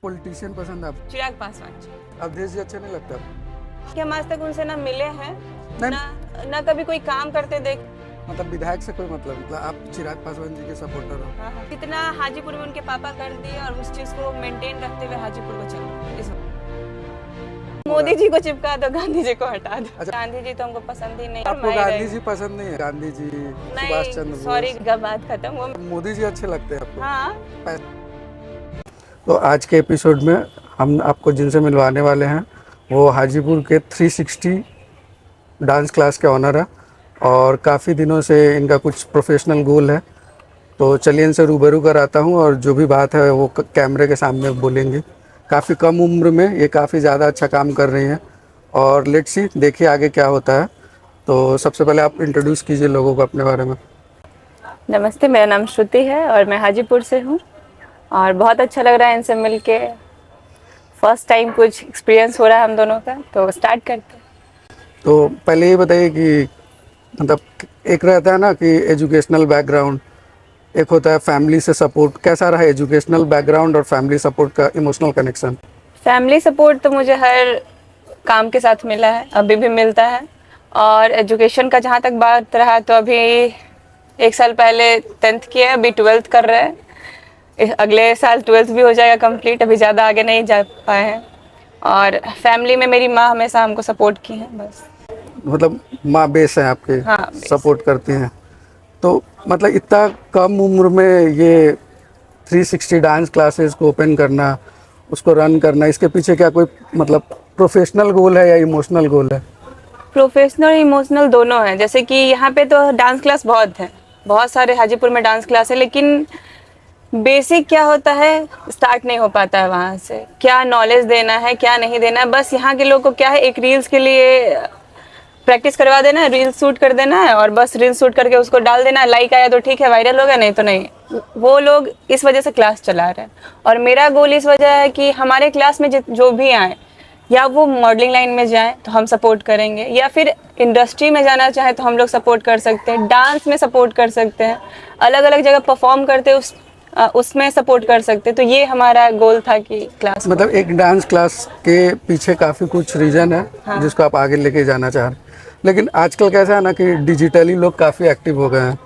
Politician पसंद है आपको? चिराग पासवान। अवधेश जी अच्छे नहीं लगता? कि हम आज तक उनसे ना मिले हैं नहीं। ना कभी कोई काम करते देख। मतलब विधायक से कोई मतलब आप चिराग पासवान जी के सपोर्टर हो? कितना हाजीपुर में उनके पापा कर दिए और उस चीज को मेंटेन रखते हुए हाजीपुर को चल मोदी जी को चिपका दो, गांधी जी को हटा दो। अच्छा। गांधी जी तो हमको पसंद ही नहीं। आपको गांधी जी पसंद नहीं है? गांधी जी, सुभाष चंद्र बोस? सॉरी, बात खत्म। वो मोदी जी अच्छे लगते हैं आपको? हाँ। तो आज के एपिसोड में हम आपको जिनसे मिलवाने वाले हैं वो हाजीपुर के 360 डांस क्लास के ऑनर है और काफ़ी दिनों से इनका कुछ प्रोफेशनल गोल है। तो चलिए इनसे रूबरू कराता हूँ और जो भी बात है वो कैमरे के सामने बोलेंगे। काफ़ी कम उम्र में ये काफ़ी ज़्यादा अच्छा काम कर रही हैं और लेट्स सी देखिए आगे क्या होता है। तो सबसे पहले आप इंट्रोड्यूस कीजिए लोगों को अपने बारे में। नमस्ते, मेरा नाम श्रुति है और मैं हाजीपुर से हूँ और बहुत अच्छा लग रहा है इनसे मिलके। फर्स्ट टाइम कुछ एक्सपीरियंस हो रहा है हम दोनों का, तो स्टार्ट करते हैं। तो पहले ये बताइए कि मतलब एक रहता है ना कि एजुकेशनल बैकग्राउंड, एक होता है फैमिली से सपोर्ट। कैसा रहा एजुकेशनल बैकग्राउंड और फैमिली सपोर्ट का इमोशनल कनेक्शन? फैमिली सपोर्ट तो मुझे हर काम के साथ मिला है, अभी भी मिलता है। और एजुकेशन का जहाँ तक बात रहा तो अभी 1 साल पहले 10th किया, अभी 12th कर रहे हैं। अगले साल 12th भी हो जाएगा कंप्लीट, अभी ज़्यादा आगे नहीं जा पाए हैं। और फैमिली में मेरी माँ हमेशा हमको सपोर्ट की है बस। मतलब माँ बेस है आपके? हाँ, सपोर्ट करती हैं। तो मतलब इतना कम उम्र में ये 360 डांस क्लासेस को ओपन करना, उसको रन करना, इसके पीछे क्या कोई मतलब प्रोफेशनल गोल है या इमोशनल गोल है? प्रोफेशनल इमोशनल दोनों हैं। जैसे कि यहाँ पे तो डांस क्लास बहुत हैं, बहुत सारे हाजीपुर में डांस क्लास है, लेकिन बेसिक क्या होता है स्टार्ट नहीं हो पाता है वहाँ से। क्या नॉलेज देना है, क्या नहीं देना है। बस यहाँ के लोग को क्या है, एक रील्स के लिए प्रैक्टिस करवा देना है, रील्स शूट कर देना है और बस रील्स शूट करके उसको डाल देना है। लाइक आया तो ठीक है, वायरल हो गया, नहीं तो नहीं। वो लोग इस वजह से क्लास चला रहे हैं। और मेरा गोल इस वजह है कि हमारे क्लास में जो भी आए, या वो मॉडलिंग लाइन में जाएं तो हम सपोर्ट करेंगे, या फिर इंडस्ट्री में जाना चाहे तो हम लोग सपोर्ट कर सकते हैं, डांस में सपोर्ट कर सकते हैं, अलग अलग जगह परफॉर्म करते उसमें सपोर्ट कर सकते हैं। तो ये हमारा गोल था कि क्लास मतलब एक डांस क्लास के पीछे काफ़ी कुछ रीज़न है। हाँ। जिसको आप आगे लेके जाना चाह रहे हैं। लेकिन आजकल कैसा है ना कि डिजिटली लोग काफ़ी एक्टिव हो गए हैं।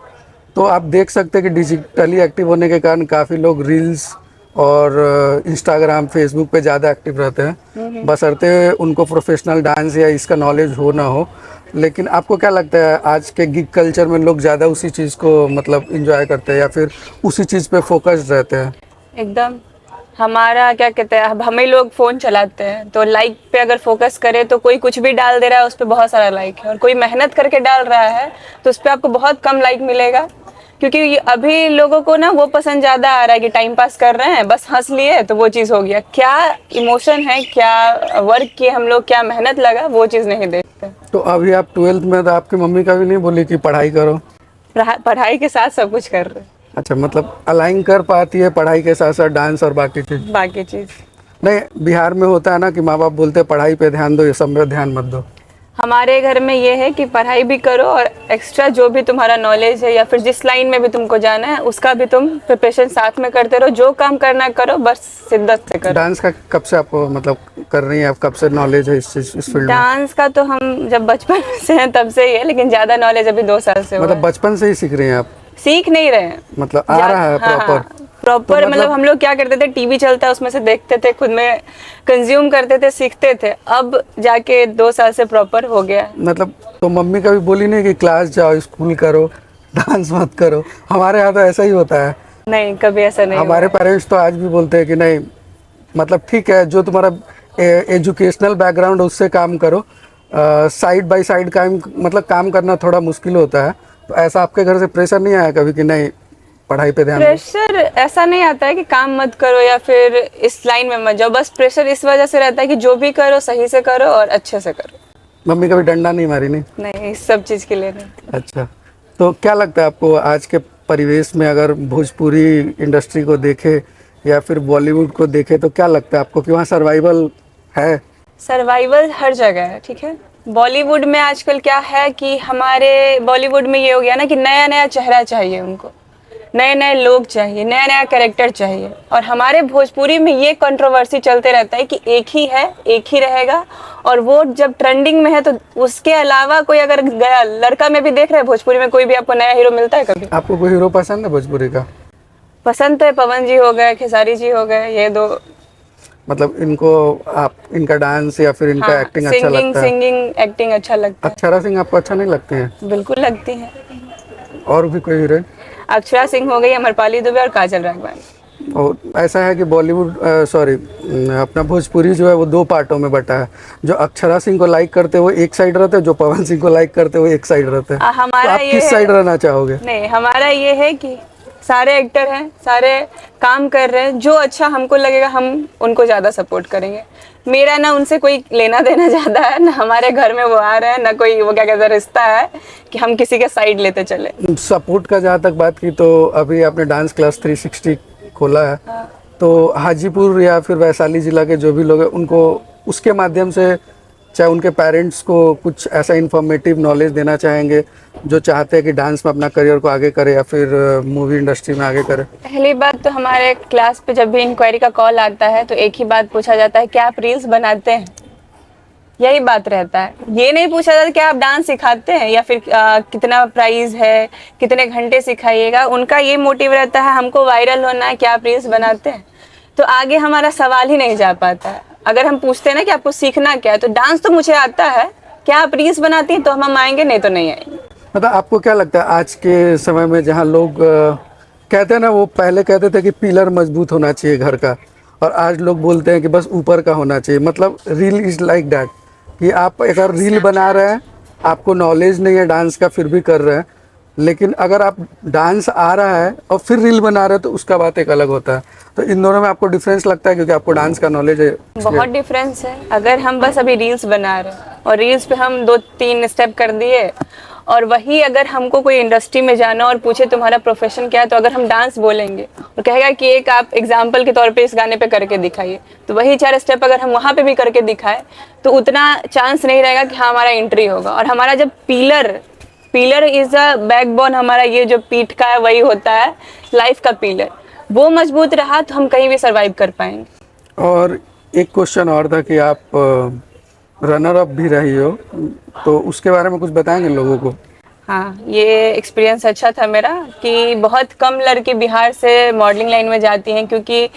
तो आप देख सकते हैं कि डिजिटली एक्टिव होने के कारण काफ़ी लोग रील्स और इंस्टाग्राम फेसबुक पे ज़्यादा एक्टिव रहते हैं, बशर्ते उनको प्रोफेशनल डांस या इसका नॉलेज हो ना हो। लेकिन आपको क्या लगता है आज के गिग कल्चर में लोग ज़्यादा उसी चीज़ को मतलब इंजॉय करते हैं या फिर उसी चीज़ पे फोकस्ड रहते हैं? एकदम। हमारा क्या कहते हैं, अब हमें लोग फ़ोन चलाते हैं तो लाइक पे अगर फोकस करें तो कोई कुछ भी डाल दे रहा है, उस पर बहुत सारा लाइक है। और कोई मेहनत करके डाल रहा है तो उस पर आपको बहुत कम लाइक मिलेगा, क्योंकि अभी लोगों को ना वो पसंद ज़्यादा आ रहा है कि टाइम पास कर रहे हैं, बस हंस लिए तो वो चीज़ हो गया। क्या इमोशन है, क्या वर्क किए हम लोग, क्या मेहनत लगा, वो चीज़ नहीं देखते। तो अभी आप 12th में, तो आपकी मम्मी का भी नहीं बोली कि पढ़ाई करो? पढ़ाई के साथ सब कुछ कर रहे हैं। अच्छा, मतलब अलाइन कर पाती है पढ़ाई के साथ साथ डांस और बाकी चीज़? नहीं, बिहार में होता है ना कि माँ बाप बोलते हैं पढ़ाई पे ध्यान दो, ये सब में ध्यान मत दो। हमारे घर में ये है कि पढ़ाई भी करो और एक्स्ट्रा जो भी तुम्हारा नॉलेज है या फिर जिस लाइन में भी तुमको जाना है उसका भी तुम प्रिपरेशन साथ में करते रहो। जो काम करना करो, बस शिद्दत से करो। डांस का कब से आप मतलब कर रही हैं? आप कब से नॉलेज है इस फील्ड में? डांस का तो हम जब बचपन से हैं तब से ही है, लेकिन ज्यादा नॉलेज अभी 2 साल से मतलब बचपन से ही सीख रही हैं आप? सीख नहीं रहे हैं, मतलब आ रहा है प्रॉपर? प्रॉपर मतलब हम लोग क्या करते थे, टीवी चलता है उसमें से देखते थे, खुद में कंज्यूम करते थे, सीखते थे। अब जाके 2 साल से प्रॉपर हो गया। मतलब तो मम्मी कभी बोली नहीं कि क्लास जाओ, स्कूल करो, डांस मत करो? हमारे यहाँ तो ऐसा ही होता है। नहीं, कभी ऐसा नहीं। हमारे पेरेंट्स तो आज भी बोलते हैं कि नहीं, मतलब ठीक है, जो तुम्हारा एजुकेशनल बैकग्राउंड है उससे काम करो, साइड बाय साइड काम, मतलब काम करना थोड़ा मुश्किल होता है। तो ऐसा आपके घर से प्रेशर नहीं आया कभी कि नहीं पढ़ाई पे ध्यान दो? प्रेशर ऐसा नहीं आता है कि काम मत करो या फिर इस लाइन में मत जाओ। बस प्रेशर इस वजह से रहता है कि जो भी करो सही से करो और अच्छे से करो। मम्मी कभी डंडा नहीं मारी? नहीं, इस सब चीज़ के लिए नहीं। अच्छा, तो क्या लगता है आपको आज के परिवेश में, अगर भोजपुरी इंडस्ट्री को देखे या फिर बॉलीवुड को देखे, तो क्या लगता है आपको कि वहाँ सर्वाइवल है? सर्वाइवल हर जगह है, ठीक है। बॉलीवुड में आजकल क्या है कि हमारे बॉलीवुड में ये हो गया ना कि नया नया चेहरा चाहिए उनको, नए नए लोग चाहिए, नया नया कैरेक्टर चाहिए। और हमारे भोजपुरी में ये कंट्रोवर्सी चलते रहता है कि एक ही है, एक ही रहेगा, और वो जब ट्रेंडिंग में है तो उसके अलावा कोई अगर गया लड़का में भी देख रहे हैं भोजपुरी में कोई भी आपको नया हीरो मिलता है कभी? आपको कोई हीरो पसंद है भोजपुरी का? पसंद तो है, पवन जी हो गए, खेसारी जी हो गए, ये दो। मतलब इनको, आप इनका डांस या फिर इनका एक्टिंग अच्छा लगता है? सिंगिंग एक्टिंग अच्छा लगता है। अक्षरा सिंह आपको अच्छा नहीं लगती है? बिल्कुल लगती है। और भी कोई हीरोइन? अक्षरा सिंह हो गई, अमरपाली दुबे और काजल राघवानी। और ऐसा है कि बॉलीवुड अपना भोजपुरी जो है वो दो पार्टों में बटा है। जो अक्षरा सिंह को लाइक करते हैं वो एक साइड रहते हैं, जो पवन सिंह को लाइक करते हैं वो एक साइड रहते हैं। तो हमारा आप ये किस है, साइड रहना चाहोगे? नहीं हमारा ये है कि सारे एक्टर हैं, सारे काम कर रहे हैं, जो अच्छा हमको लगेगा हम उनको ज़्यादा सपोर्ट करेंगे। मेरा ना उनसे कोई लेना देना ज़्यादा है, ना हमारे घर में वो आ रहे हैं, ना कोई वो क्या कहते हैं रिश्ता है कि हम किसी के साइड लेते चले। सपोर्ट का जहाँ तक बात की तो अभी आपने डांस क्लास 360 खोला है, तो हाजीपुर या फिर वैशाली जिला के जो भी लोग हैं उनको उसके माध्यम से, चाहे उनके पेरेंट्स को कुछ ऐसा इन्फॉर्मेटिव नॉलेज देना चाहेंगे जो चाहते हैं कि डांस में अपना करियर को आगे करे या फिर मूवी इंडस्ट्री में आगे करे? पहली बात तो हमारे क्लास पे जब भी इंक्वायरी का कॉल आता है तो एक ही बात पूछा जाता है, क्या आप रील्स बनाते हैं? यही बात रहता है। ये नहीं पूछा जाता क्या आप डांस सिखाते हैं या फिर कितना प्राइस है, कितने घंटे सिखाइएगा। उनका ये मोटिव रहता है हमको वायरल होना है, क्या आप रील्स बनाते हैं? तो आगे हमारा सवाल ही नहीं जा पाता है। अगर हम पूछते हैं ना कि आपको सीखना क्या है, तो डांस तो मुझे आता है, क्या आप रील्स बनाती हैं? तो हम आएंगे, नहीं तो नहीं आएंगे। मतलब आपको क्या लगता है आज के समय में जहाँ लोग कहते हैं ना, वो पहले कहते थे कि पिलर मजबूत होना चाहिए घर का, और आज लोग बोलते हैं कि बस ऊपर का होना चाहिए। मतलब रील इज़ लाइक दैट, कि आप अगर रील बना रहे हैं, आपको नॉलेज नहीं है डांस का फिर भी कर रहे हैं, लेकिन अगर आप डांस आ रहा है और फिर रील बना रहे हैं तो उसका बात एक अलग होता है। तो इन दोनों में आपको डिफरेंस लगता है, क्योंकि आपको डांस का नॉलेज है? बहुत डिफरेंस है। अगर हम बस अभी रील्स बना रहे हैं और रील्स पे हम 2-3 स्टेप कर दिए, और वही अगर हमको कोई इंडस्ट्री में जाना और पूछे तुम्हारा प्रोफेशन क्या है, तो अगर हम डांस बोलेंगे और कहेगा कि एक आप एग्जाम्पल के तौर पे इस गाने पे करके दिखाइए, तो वही 4 स्टेप अगर हम वहाँ पे भी करके दिखाए तो उतना चांस नहीं रहेगा कि हाँ हमारा एंट्री होगा। और हमारा जब पिलर इज अ बैकबोन, हमारा ये जो पीठ का है वही होता है लाइफ का पिलर, वो मजबूत रहा तो हम कहीं भी सर्वाइव कर पाएंगे। और एक क्वेश्चन और था कि आप रनर अप भी रही हो, तो उसके बारे में कुछ बताएंगे लोगों को? हाँ, ये एक्सपीरियंस अच्छा था मेरा कि बहुत कम लड़की बिहार से मॉडलिंग लाइन में जाती हैं, क्योंकि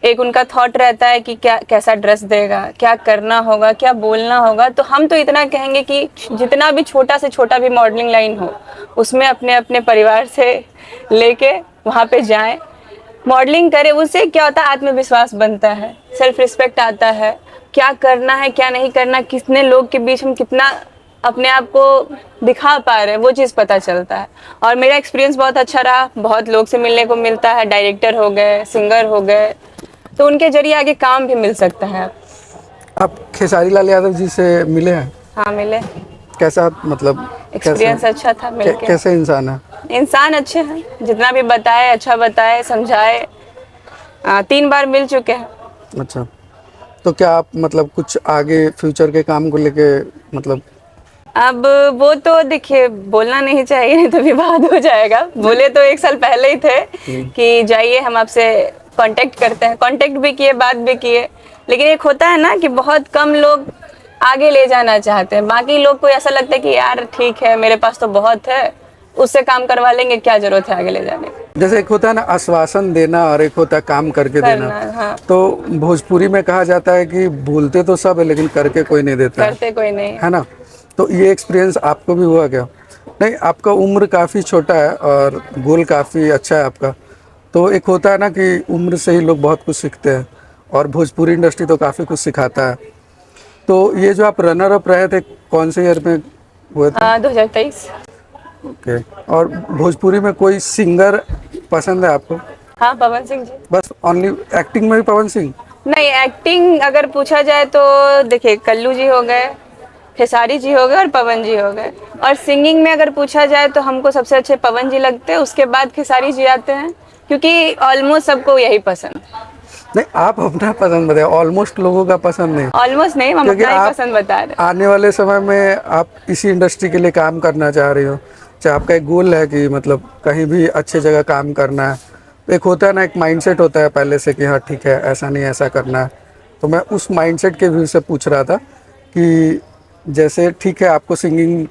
एक उनका थॉट रहता है कि क्या कैसा ड्रेस देगा, क्या करना होगा, क्या बोलना होगा। तो हम तो इतना कहेंगे कि जितना भी छोटा से छोटा भी मॉडलिंग लाइन हो, उसमें अपने अपने परिवार से लेके वहाँ पे जाएं, मॉडलिंग करें। उससे क्या होता है, आत्मविश्वास बनता है, सेल्फ रिस्पेक्ट आता है, क्या करना है क्या नहीं करना, कितने लोग के बीच हम कितना अपने आप को दिखा पा रहे हैं, वो चीज़ पता चलता है। और मेरा एक्सपीरियंस बहुत अच्छा रहा, बहुत लोग से मिलने को मिलता है, डायरेक्टर हो गए, सिंगर हो गए, तो उनके जरिए आगे काम भी मिल सकता है। आप खेसारी लाल यादव जी से मिले हैं? हाँ मिले। कैसा, मतलब एक्सपीरियंस अच्छा था मिलके। कैसे इंसान है? इंसान अच्छे हैं, जितना भी बताए अच्छा बताए, समझाए। 3 बार मिल चुके हैं। अच्छा, तो क्या आप मतलब कुछ आगे फ्यूचर के काम को लेके, मतलब अब वो तो देखिए बोलना नहीं चाहिए, नहीं तो विवाद हो जाएगा। बोले तो 1 साल पहले ही थे कि जाइए हम आपसे कांटेक्ट करते हैं, कांटेक्ट भी किए, बात भी किए, लेकिन एक होता है ना कि बहुत कम लोग आगे ले जाना चाहते हैं। बाकी लोग को ऐसा लगता है कि यार ठीक है मेरे पास तो बहुत है, उससे काम करवा लेंगे, क्या जरूरत है आगे ले जाने की। जैसे एक होता है ना आश्वासन देना और एक होता है काम करके देना। हाँ। तो भोजपुरी में कहा जाता है कि बोलते तो सब है लेकिन करके कोई नहीं देता करते कोई नहीं है ना? तो ये एक्सपीरियंस आपको भी हुआ क्या? नहीं, आपका उम्र काफ़ी छोटा है और गोल काफ़ी अच्छा है आपका। तो एक होता है ना कि उम्र से ही लोग बहुत कुछ सीखते हैं, और भोजपुरी इंडस्ट्री तो काफ़ी कुछ सिखाता है। तो ये जो आप रनर अप रहे थे, कौन से ईयर में हुए थे? 2023। ओके। और भोजपुरी में कोई सिंगर पसंद है आपको? हाँ, पवन सिंह जी। बस ओनली एक्टिंग में भी पवन सिंह? नहीं, एक्टिंग अगर पूछा जाए तो देखिए कल्लू जी हो गए, खेसारी जी हो गए और पवन जी हो गए। और सिंगिंग में अगर पूछा जाए तो हमको सबसे अच्छे पवन जी लगते हैं, उसके बाद खेसारी जी आते हैं, क्योंकि ऑलमोस्ट सबको यही पसंद। नहीं, आप अपना पसंद बताए, ऑलमोस्ट लोगों का पसंद नहीं। ऑलमोस्ट नहीं, हम अपना ही पसंद बता रहे हैं। आने वाले समय में आप इसी इंडस्ट्री के लिए काम करना चाह रही हो, चाहे आपका एक गोल है कि मतलब कहीं भी अच्छी जगह काम करना है, तो एक होता है ना, एक माइंडसेट होता है पहले से कि हाँ ठीक है, ऐसा नहीं ऐसा करना है। तो मैं उस माइंडसेट के व्यू से पूछ रहा था कि जैसे ठीक है आपको सिंगिंग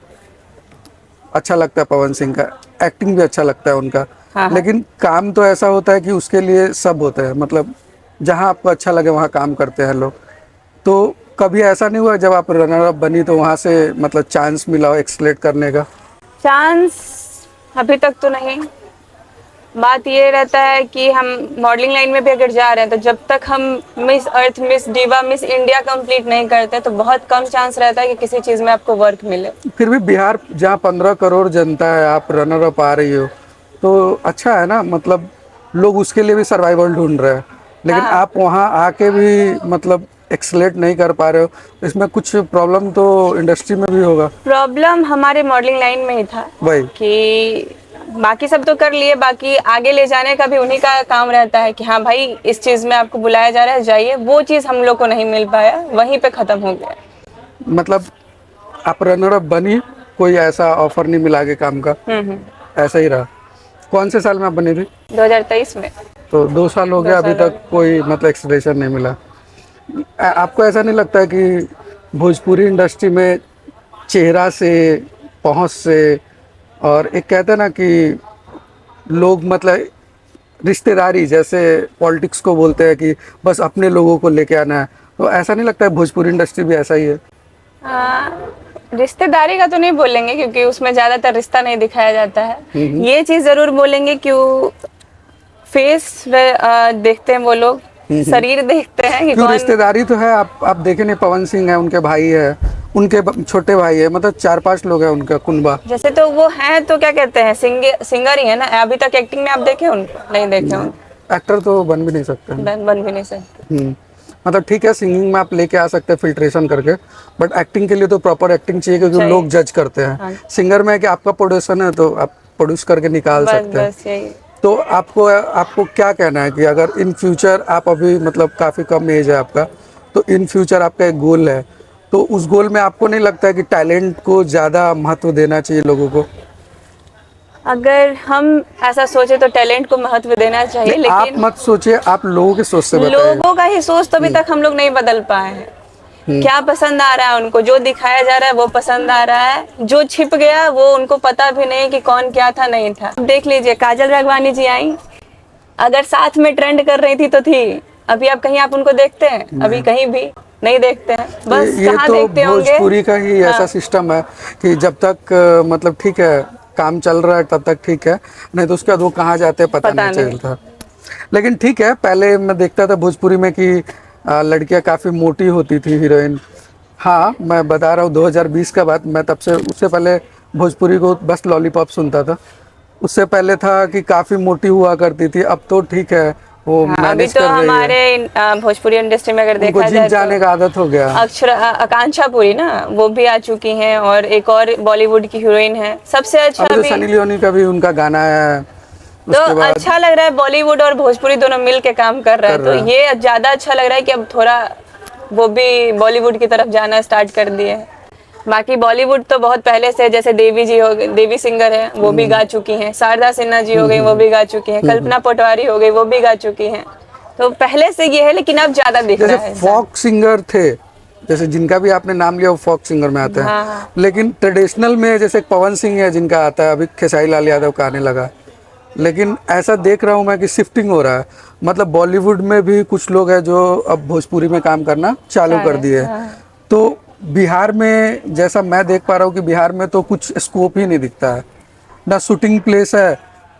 अच्छा लगता है, पवन सिंह का एक्टिंग भी अच्छा लगता है उनका, हाँ। लेकिन काम तो ऐसा होता है कि उसके लिए सब होता है, मतलब जहाँ आपको अच्छा लगे वहाँ काम करते हैं लोग। तो कभी ऐसा नहीं हुआ जब आप रनर अप बनी तो वहाँ से मतलब चांस मिला हो एक्सलेट करने का? चांस अभी तक तो नहीं। बात ये रहता है कि हम मॉडलिंग लाइन में भी अगर जा रहे हैं तो जब तक हम Miss Earth, Miss Diva, Miss India complete नहीं करते तो बहुत कम चांस रहता है कि किसी चीज़ में आपको वर्क मिले। फिर भी बिहार जहाँ 15 करोड़ जनता है, आप रनर अप आ रही हो तो अच्छा है ना, मतलब लोग उसके लिए भी सर्वाइवल ढूंढ रहे हैं, लेकिन हाँ। आप वहाँ आके भी मतलब एक्सलेट नहीं कर पा रहे हो, तो इसमें कुछ प्रॉब्लम तो इंडस्ट्री में भी होगा। प्रॉब्लम हमारे मॉडलिंग लाइन में ही था वही कि बाकी सब तो कर लिए, बाकी आगे ले जाने का भी उन्हीं का काम रहता है कि हाँ भाई इस चीज़ में आपको बुलाया जा रहा है, जाइए। वो चीज़ हम लोग को नहीं मिल पाया, वहीं पे ख़त्म हो गया। मतलब आप रनर अप बनी, कोई ऐसा ऑफर नहीं मिला आगे काम का, ऐसा ही रहा। कौन से साल में आप बनी थी? 2023 में। तो 2 साल हो गया, अभी साल हो तक कोई मतलब एक्सलेशन नहीं मिला। आपको ऐसा नहीं लगता है कि भोजपुरी इंडस्ट्री में चेहरा से, पहुंच से, और एक कहते हैं ना कि लोग मतलब रिश्तेदारी, जैसे पॉलिटिक्स को बोलते हैं कि बस अपने लोगों को लेके आना है, तो ऐसा नहीं लगता है भोजपुरी इंडस्ट्री भी ऐसा ही है? रिश्तेदारी का तो नहीं बोलेंगे क्योंकि उसमें ज्यादातर रिश्ता नहीं दिखाया जाता है। ये चीज जरूर बोलेंगे क्यों फेस देखते हैं वो लोग, शरीर देखते हैं कि क्यों कौन। रिश्तेदारी तो है, आप देखे नहीं, पवन सिंह है, उनके भाई है, उनके छोटे भाई है, मतलब 4-5 लोग हैं उनका कुनबा। जैसे तो वो हैं तो क्या कहते हैं, सिंगर ही है ना। अभी तक एक्टिंग में आप देखे उनको? नहीं देखे उनको। एक्टर तो बन भी नहीं सकते हैं। बन भी नहीं सकते। मतलब ठीक है, सिंगिंग में आप लेके आ सकते हैं फिल्ट्रेशन करके, बट एक्टिंग के लिए तो प्रॉपर एक्टिंग चाहिए क्योंकि चाहिए। लोग जज करते हैं। हाँ। सिंगर में है कि आपका प्रोड्यूसन है तो आप प्रोड्यूस करके निकाल बस सकते हैं। बस यही। तो आपको आपको क्या कहना है कि अगर इन फ्यूचर, आप अभी मतलब काफ़ी कम एज है आपका, तो इन फ्यूचर आपका एक गोल है, तो उस गोल में आपको नहीं लगता है कि टैलेंट को ज़्यादा महत्व देना चाहिए लोगों को? अगर हम ऐसा सोचे तो टैलेंट को महत्व देना चाहिए, नहीं, आप लेकिन मत सोचिए, आप लोगों के सोच से बताइए। लोगों का ही सोच तो अभी तक हम लोग नहीं बदल पाए हैं। क्या पसंद आ रहा है उनको, जो दिखाया जा रहा है वो पसंद आ रहा है, जो छिप गया वो उनको पता भी नहीं कि कौन क्या था नहीं था। देख लीजिए काजल राघवानी जी आई, अगर साथ में ट्रेंड कर रही थी तो थी। अभी आप कहीं आप उनको देखते हैं? अभी कहीं भी नहीं देखते हैं। बस ये कहाँ तो देखते होंगे? भोजपुरी का ही ऐसा सिस्टम है कि जब तक मतलब ठीक है काम चल रहा है तब तक ठीक है, नहीं तो उसके बाद वो कहाँ जाते हैं पता नहीं चलता। लेकिन ठीक है, पहले मैं देखता था भोजपुरी में कि लड़कियां काफ़ी मोटी होती थी हीरोइन। हाँ, मैं बता रहा हूँ 2020 का बात, मैं तब से, उससे पहले भोजपुरी को बस लॉलीपॉप सुनता था। उससे पहले था कि काफ़ी मोटी हुआ करती थी, अब तो ठीक है वो अभी मैनेज तो कर रही है। हमारे भोजपुरी इंडस्ट्री में अगर उनको देखा जिम जाए जाने तो का आदत हो गया। आकांक्षा पुरी ना, वो भी आ चुकी हैं, और एक और बॉलीवुड की हीरोइन है। सबसे अच्छा अभी तो अभी सनी लियोनी का भी उनका गाना है, तो उसके बाद अच्छा लग रहा है। बॉलीवुड और भोजपुरी दोनों मिल के काम कर रहा है, तो ये ज्यादा अच्छा लग रहा है कि अब थोड़ा वो भी बॉलीवुड की तरफ जाना स्टार्ट कर दिए हैं। बाकी बॉलीवुड तो बहुत पहले से, जैसे देवी जी हो गई, देवी सिंगर है वो भी गा चुकी हैं, शारदा सिन्हा जी हो गई वो भी गा चुकी हैं, कल्पना पटवारी हो गई वो भी गा चुकी हैं। तो पहले से ये है, लेकिन अब ज्यादा दिख रहा है। जैसे फोक सिंगर थे, जैसे जिनका भी आपने नाम लिया वो फोक सिंगर में आते हैं। हाँ। लेकिन ट्रेडिशनल में जैसे पवन सिंह है जिनका आता है, अभी खेसारी लाल यादव का आने लगा। लेकिन ऐसा देख रहा हूँ मैं कि शिफ्टिंग हो रहा है, मतलब बॉलीवुड में भी कुछ लोग हैं जो अब भोजपुरी में काम करना चालू कर दिए हैं। तो बिहार में जैसा मैं देख पा रहा हूँ कि बिहार में तो कुछ स्कोप ही नहीं दिखता है, ना शूटिंग प्लेस है,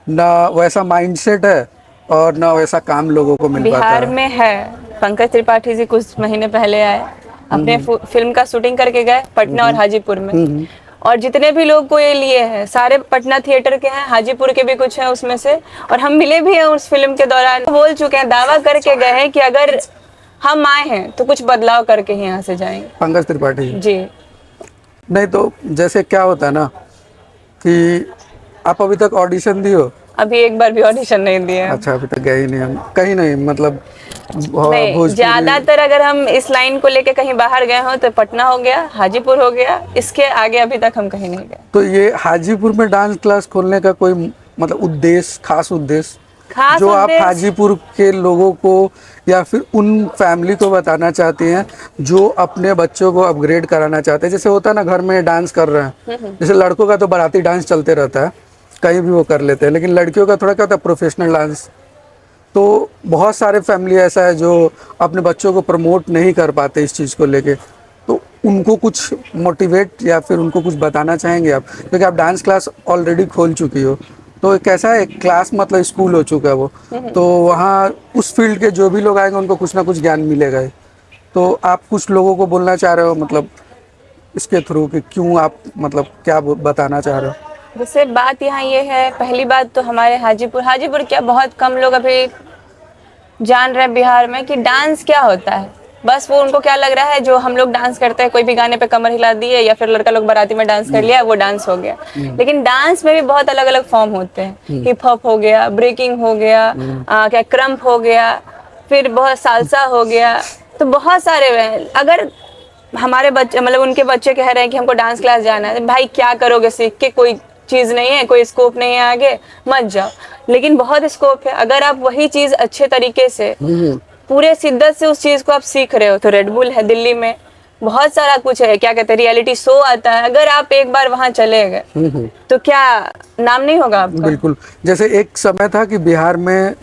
ना वैसा माइंडसेट है, और ना वैसा काम लोगों को मिल पाता बिहार है। में है। पंकज त्रिपाठी जी कुछ महीने पहले आए, अपने फिल्म का शूटिंग करके गए पटना और हाजीपुर में। और जितने भी लोग को ये लिए हैं सारे पटना थिएटर के हैं, हाजीपुर के भी कुछ हैं उसमें से, और हम मिले भी हैं उस फिल्म के दौरान। बोल चुके हैं, दावा करके गए हैं कि अगर हम आए हैं तो कुछ बदलाव करके ही यहाँ से जाएंगे। पंकज त्रिपाठी जी। नहीं तो जैसे क्या होता है ना कि आप अभी तक ऑडिशन दी हो? अभी एक बार भी ऑडिशन नहीं दिए हैं। अच्छा, अभी तक गए ही नहीं हम कहीं, नहीं मतलब नहीं, भोजपुरी। ज्यादातर अगर हम इस लाइन को लेके कहीं बाहर गए हो तो पटना हो गया, हाजीपुर हो गया, इसके आगे अभी तक हम कहीं नहीं गए। तो ये हाजीपुर में डांस क्लास खोलने का कोई मतलब उद्देश्य, खास उद्देश्य खास जो आप उद्देश्य हाजीपुर के लोगों को या फिर उन फैमिली को बताना चाहती हैं जो अपने बच्चों को अपग्रेड कराना चाहते हैं? जैसे होता है ना, घर में डांस कर रहे हैं, जैसे लड़कों का तो बाराती डांस चलते रहता है, कहीं भी वो कर लेते हैं, लेकिन लड़कियों का थोड़ा क्या होता है, प्रोफेशनल डांस। तो बहुत सारे फैमिली ऐसा है जो अपने बच्चों को प्रमोट नहीं कर पाते इस चीज़ को लेके, तो उनको कुछ मोटिवेट या फिर उनको कुछ बताना चाहेंगे आप? क्योंकि आप डांस क्लास ऑलरेडी खोल चुकी हो, तो कैसा है, क्लास मतलब स्कूल हो चुका है वो, तो वहाँ उस फील्ड के जो भी लोग आएंगे उनको कुछ ना कुछ ज्ञान मिलेगा ही। तो आप कुछ लोगों को बोलना चाह रहे हो मतलब इसके थ्रू कि क्यों आप मतलब क्या बताना चाह रहे हो? जैसे बात यहाँ ये है, पहली बात तो हमारे हाजीपुर क्या बहुत कम लोग अभी जान रहे हैं बिहार में कि डांस क्या होता है। बस वो उनको क्या लग रहा है, जो हम लोग डांस करते हैं, कोई भी गाने पे कमर हिला दिए या फिर लड़का लोग बाराती में डांस कर लिया, वो डांस हो गया। लेकिन डांस में भी बहुत अलग अलग फॉर्म होते हैं। हिप हॉप हो गया, ब्रेकिंग हो गया, क्या क्रम्प हो गया, फिर बहुत सालसा हो गया, तो बहुत सारे हैं। अगर हमारे बच्चे मतलब उनके बच्चे कह रहे हैं कि हमको डांस क्लास जाना है, भाई क्या करोगे सीख के, कोई चीज नहीं है, कोई स्कोप नहीं है आगे, मत जाओ। लेकिन बहुत स्कोप है, अगर आप वही चीज अच्छे तरीके से पूरे शिद्दत से उस चीज को आप सीख रहे हो, तो रेडबुल है दिल्ली में, बहुत सारा कुछ है, क्या कहते हैं, रियलिटी शो आता है। अगर आप एक बार वहां चले गए तो क्या नाम नहीं होगा आपका? बिल्कुल। जैसे एक समय था कि बिहार में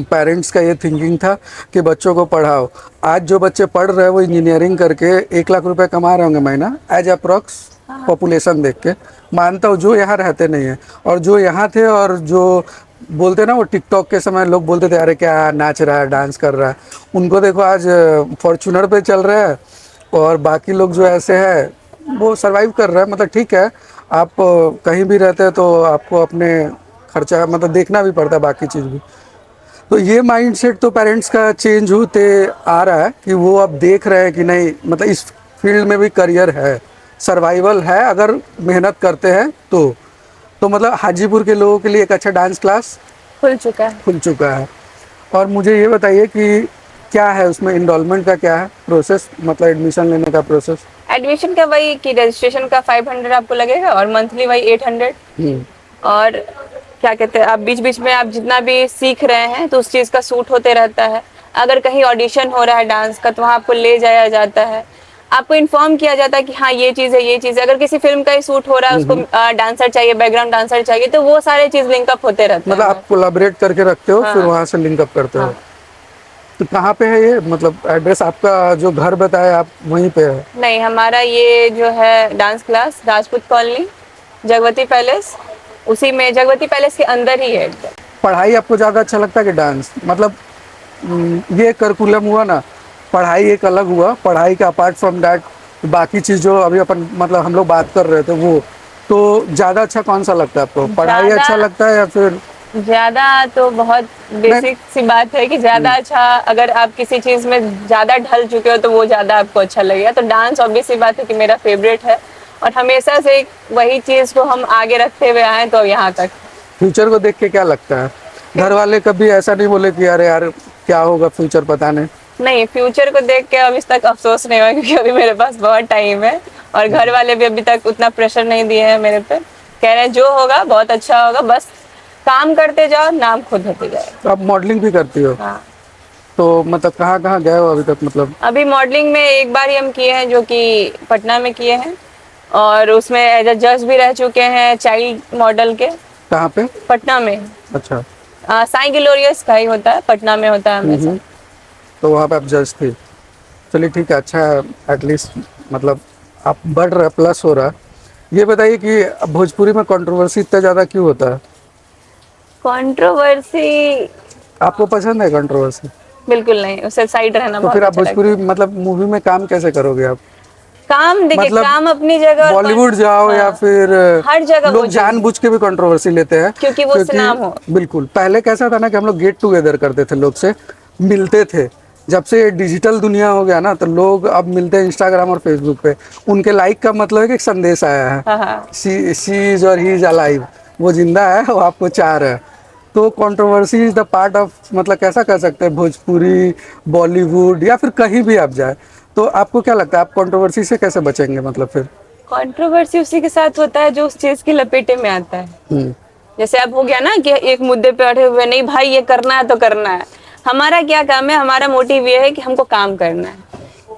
पेरेंट्स का ये थिंकिंग था कि बच्चों को पढ़ाओ। आज जो बच्चे पढ़ रहे हैं वो इंजीनियरिंग करके 1 लाख रुपए कमा रहे होंगे महीना, एज अप्रॉक्स पॉपुलेशन देख के। मानता हूँ जो यहाँ रहते नहीं है, और जो यहाँ थे और जो बोलते हैं ना, वो टिकटॉक के समय लोग बोलते थे अरे क्या नाच रहा है, डांस कर रहा है, उनको देखो आज फॉर्चूनर पे चल रहा है, और बाकी लोग जो ऐसे हैं वो सरवाइव कर रहे हैं। मतलब ठीक है, आप कहीं भी रहते हैं तो आपको अपने खर्चा मतलब देखना भी पड़ता है, बाकी चीज़ भी। तो ये माइंडसेट तो पेरेंट्स का चेंज होते आ रहा है कि वो अब देख रहे हैं कि नहीं, मतलब इस फील्ड में भी करियर है, सर्वाइवल है अगर मेहनत करते हैं तो मतलब हाजीपुर के लोगों के लिए एक अच्छा डांस क्लास खुल चुका है। और मुझे ये बताइए कि क्या है उसमें, इनरोलमेंट का क्या है प्रोसेस, मतलब एडमिशन लेने का प्रोसेस? एडमिशन का वही कि रजिस्ट्रेशन का 500 आपको लगेगा और मंथली वही 800। और क्या कहते हैं, आप बीच बीच में आप जितना भी सीख रहे हैं तो उस चीज़ का सूट होते रहता है। अगर कहीं ऑडिशन हो रहा है डांस का तो वहाँ आपको ले जाया जाता है, आपको इन्फॉर्म किया जाता है कि हाँ ये चीज़ है, ये चीज़ है। अगर किसी फिल्म का ही शूट हो रहा है, उसको डांसर चाहिए, बैकग्राउंड डांसर चाहिए, तो वो सारे चीज़ लिंकअप होते रहते हैं। मतलब आप कोलैबोरेट करके रखते हो, फिर वहाँ से लिंकअप करते हो। तो कहाँ पे है ये, मतलब एड्रेस आपका जो घर बताया आप वहीं पे है? नहीं, हमारा ये जो है dance class Rajput colony, Jagwati palace, उसी में जगवती पैलेस के अंदर ही है एकदम। पढ़ाई आपको ज़्यादा अच्छा लगता है कि डांस? मतलब ये करिकुलम हुआ ना, पढ़ाई एक अलग हुआ, पढ़ाई का अपार्ट फ्रॉम दैट बाकी चीज़ जो अभी अपन मतलब हम लोग बात कर रहे थे वो, तो ज़्यादा अच्छा कौन सा लगता है आपको? पढ़ाई अच्छा लगता है या फिर? ज्यादा तो बहुत बेसिक सी बात है कि ज्यादा अच्छा, अगर आप किसी चीज में ज्यादा ढल चुके हो तो वो ज्यादा आपको अच्छा लगेगा। तो डांस ऑब्वियस सी बात है कि मेरा फेवरेट है, और हमेशा से वही चीज को हम आगे रखते हुए आए तो यहाँ तक। फ्यूचर को देख के क्या लगता है? घर वाले कभी ऐसा नहीं बोले कि अरे यार क्या होगा फ्यूचर पता नहीं? नहीं, फ्यूचर को देख के अभी तक अफसोस नहीं हुआ, क्योंकि अभी मेरे पास बहुत टाइम है, और घर वाले भी अभी तक उतना प्रेशर नहीं दिए हैं मेरे पे। कह रहे हैं जो होगा बहुत अच्छा होगा, बस काम करते जाओ, नाम खुद होते जाए। तो आप मॉडलिंग भी करती हो? हाँ। तो मतलब कहाँ कहाँ गए हो अभी तक? मतलब अभी मॉडलिंग में एक बार ही हम किए हैं, जो कि पटना में किए हैं, और उसमें एज अ जज भी रह चुके हैं चाइल्ड मॉडल के। कहाँ पे? पटना में। अच्छा। साई ग्लोरियस का ही होता है, पटना में होता है हमेशा। तो वहाँ पे आप जज थे? चलिए ठीक है, अच्छा है, एटलीस्ट मतलब आप बढ़ रहे, प्लस हो रहा है। ये बताइए कि अब भोजपुरी में कंट्रोवर्सी इतना ज़्यादा क्यों होता है? कंट्रोवर्सी आपको पसंद है कंट्रोवर्सी? बिल्कुल नहीं, उससे साइड रहना तो बहुत फिर आप अच्छा लगता है। भोजपुरी मतलब मूवी में काम कैसे करोगे आप? काम देखिए, मतलब काम अपनी जगह, और बॉलीवुड जाओ या फिर हर जगह वो लोग चीज़ जानबूझ के भी कंट्रोवर्सी लेते हैं क्योंकि वो उससे नाम हो। बिल्कुल। पहले कैसा था ना कि हम लोग गेट टुगेदर करते थे, लोग से मिलते थे। जब से ये डिजिटल दुनिया हो गया ना, तो लोग अब मिलते हैं इंस्टाग्राम और फेसबुक पे। उनके लाइक का मतलब है कि एक संदेश आया है, शी इज और ही इज अलाइव, वो जिंदा है, वो आपको चाह रहा है। तो controversy is the part of, मतलब कैसा कह सकते हैं, भोजपुरी, बॉलीवुड या फिर कहीं भी आप जाए, तो आपको क्या लगता है आप कंट्रोवर्सी से कैसे बचेंगे मतलब फिर? कंट्रोवर्सी उसी के साथ होता है जो उस चीज की लपेटे में आता है। हम्म। जैसे अब हो गया ना कि एक मुद्दे पे अड़े हुए, नहीं भाई ये करना है तो करना है। हमारा क्या काम है, हमारा मोटिव ये है कि हमको काम करना है,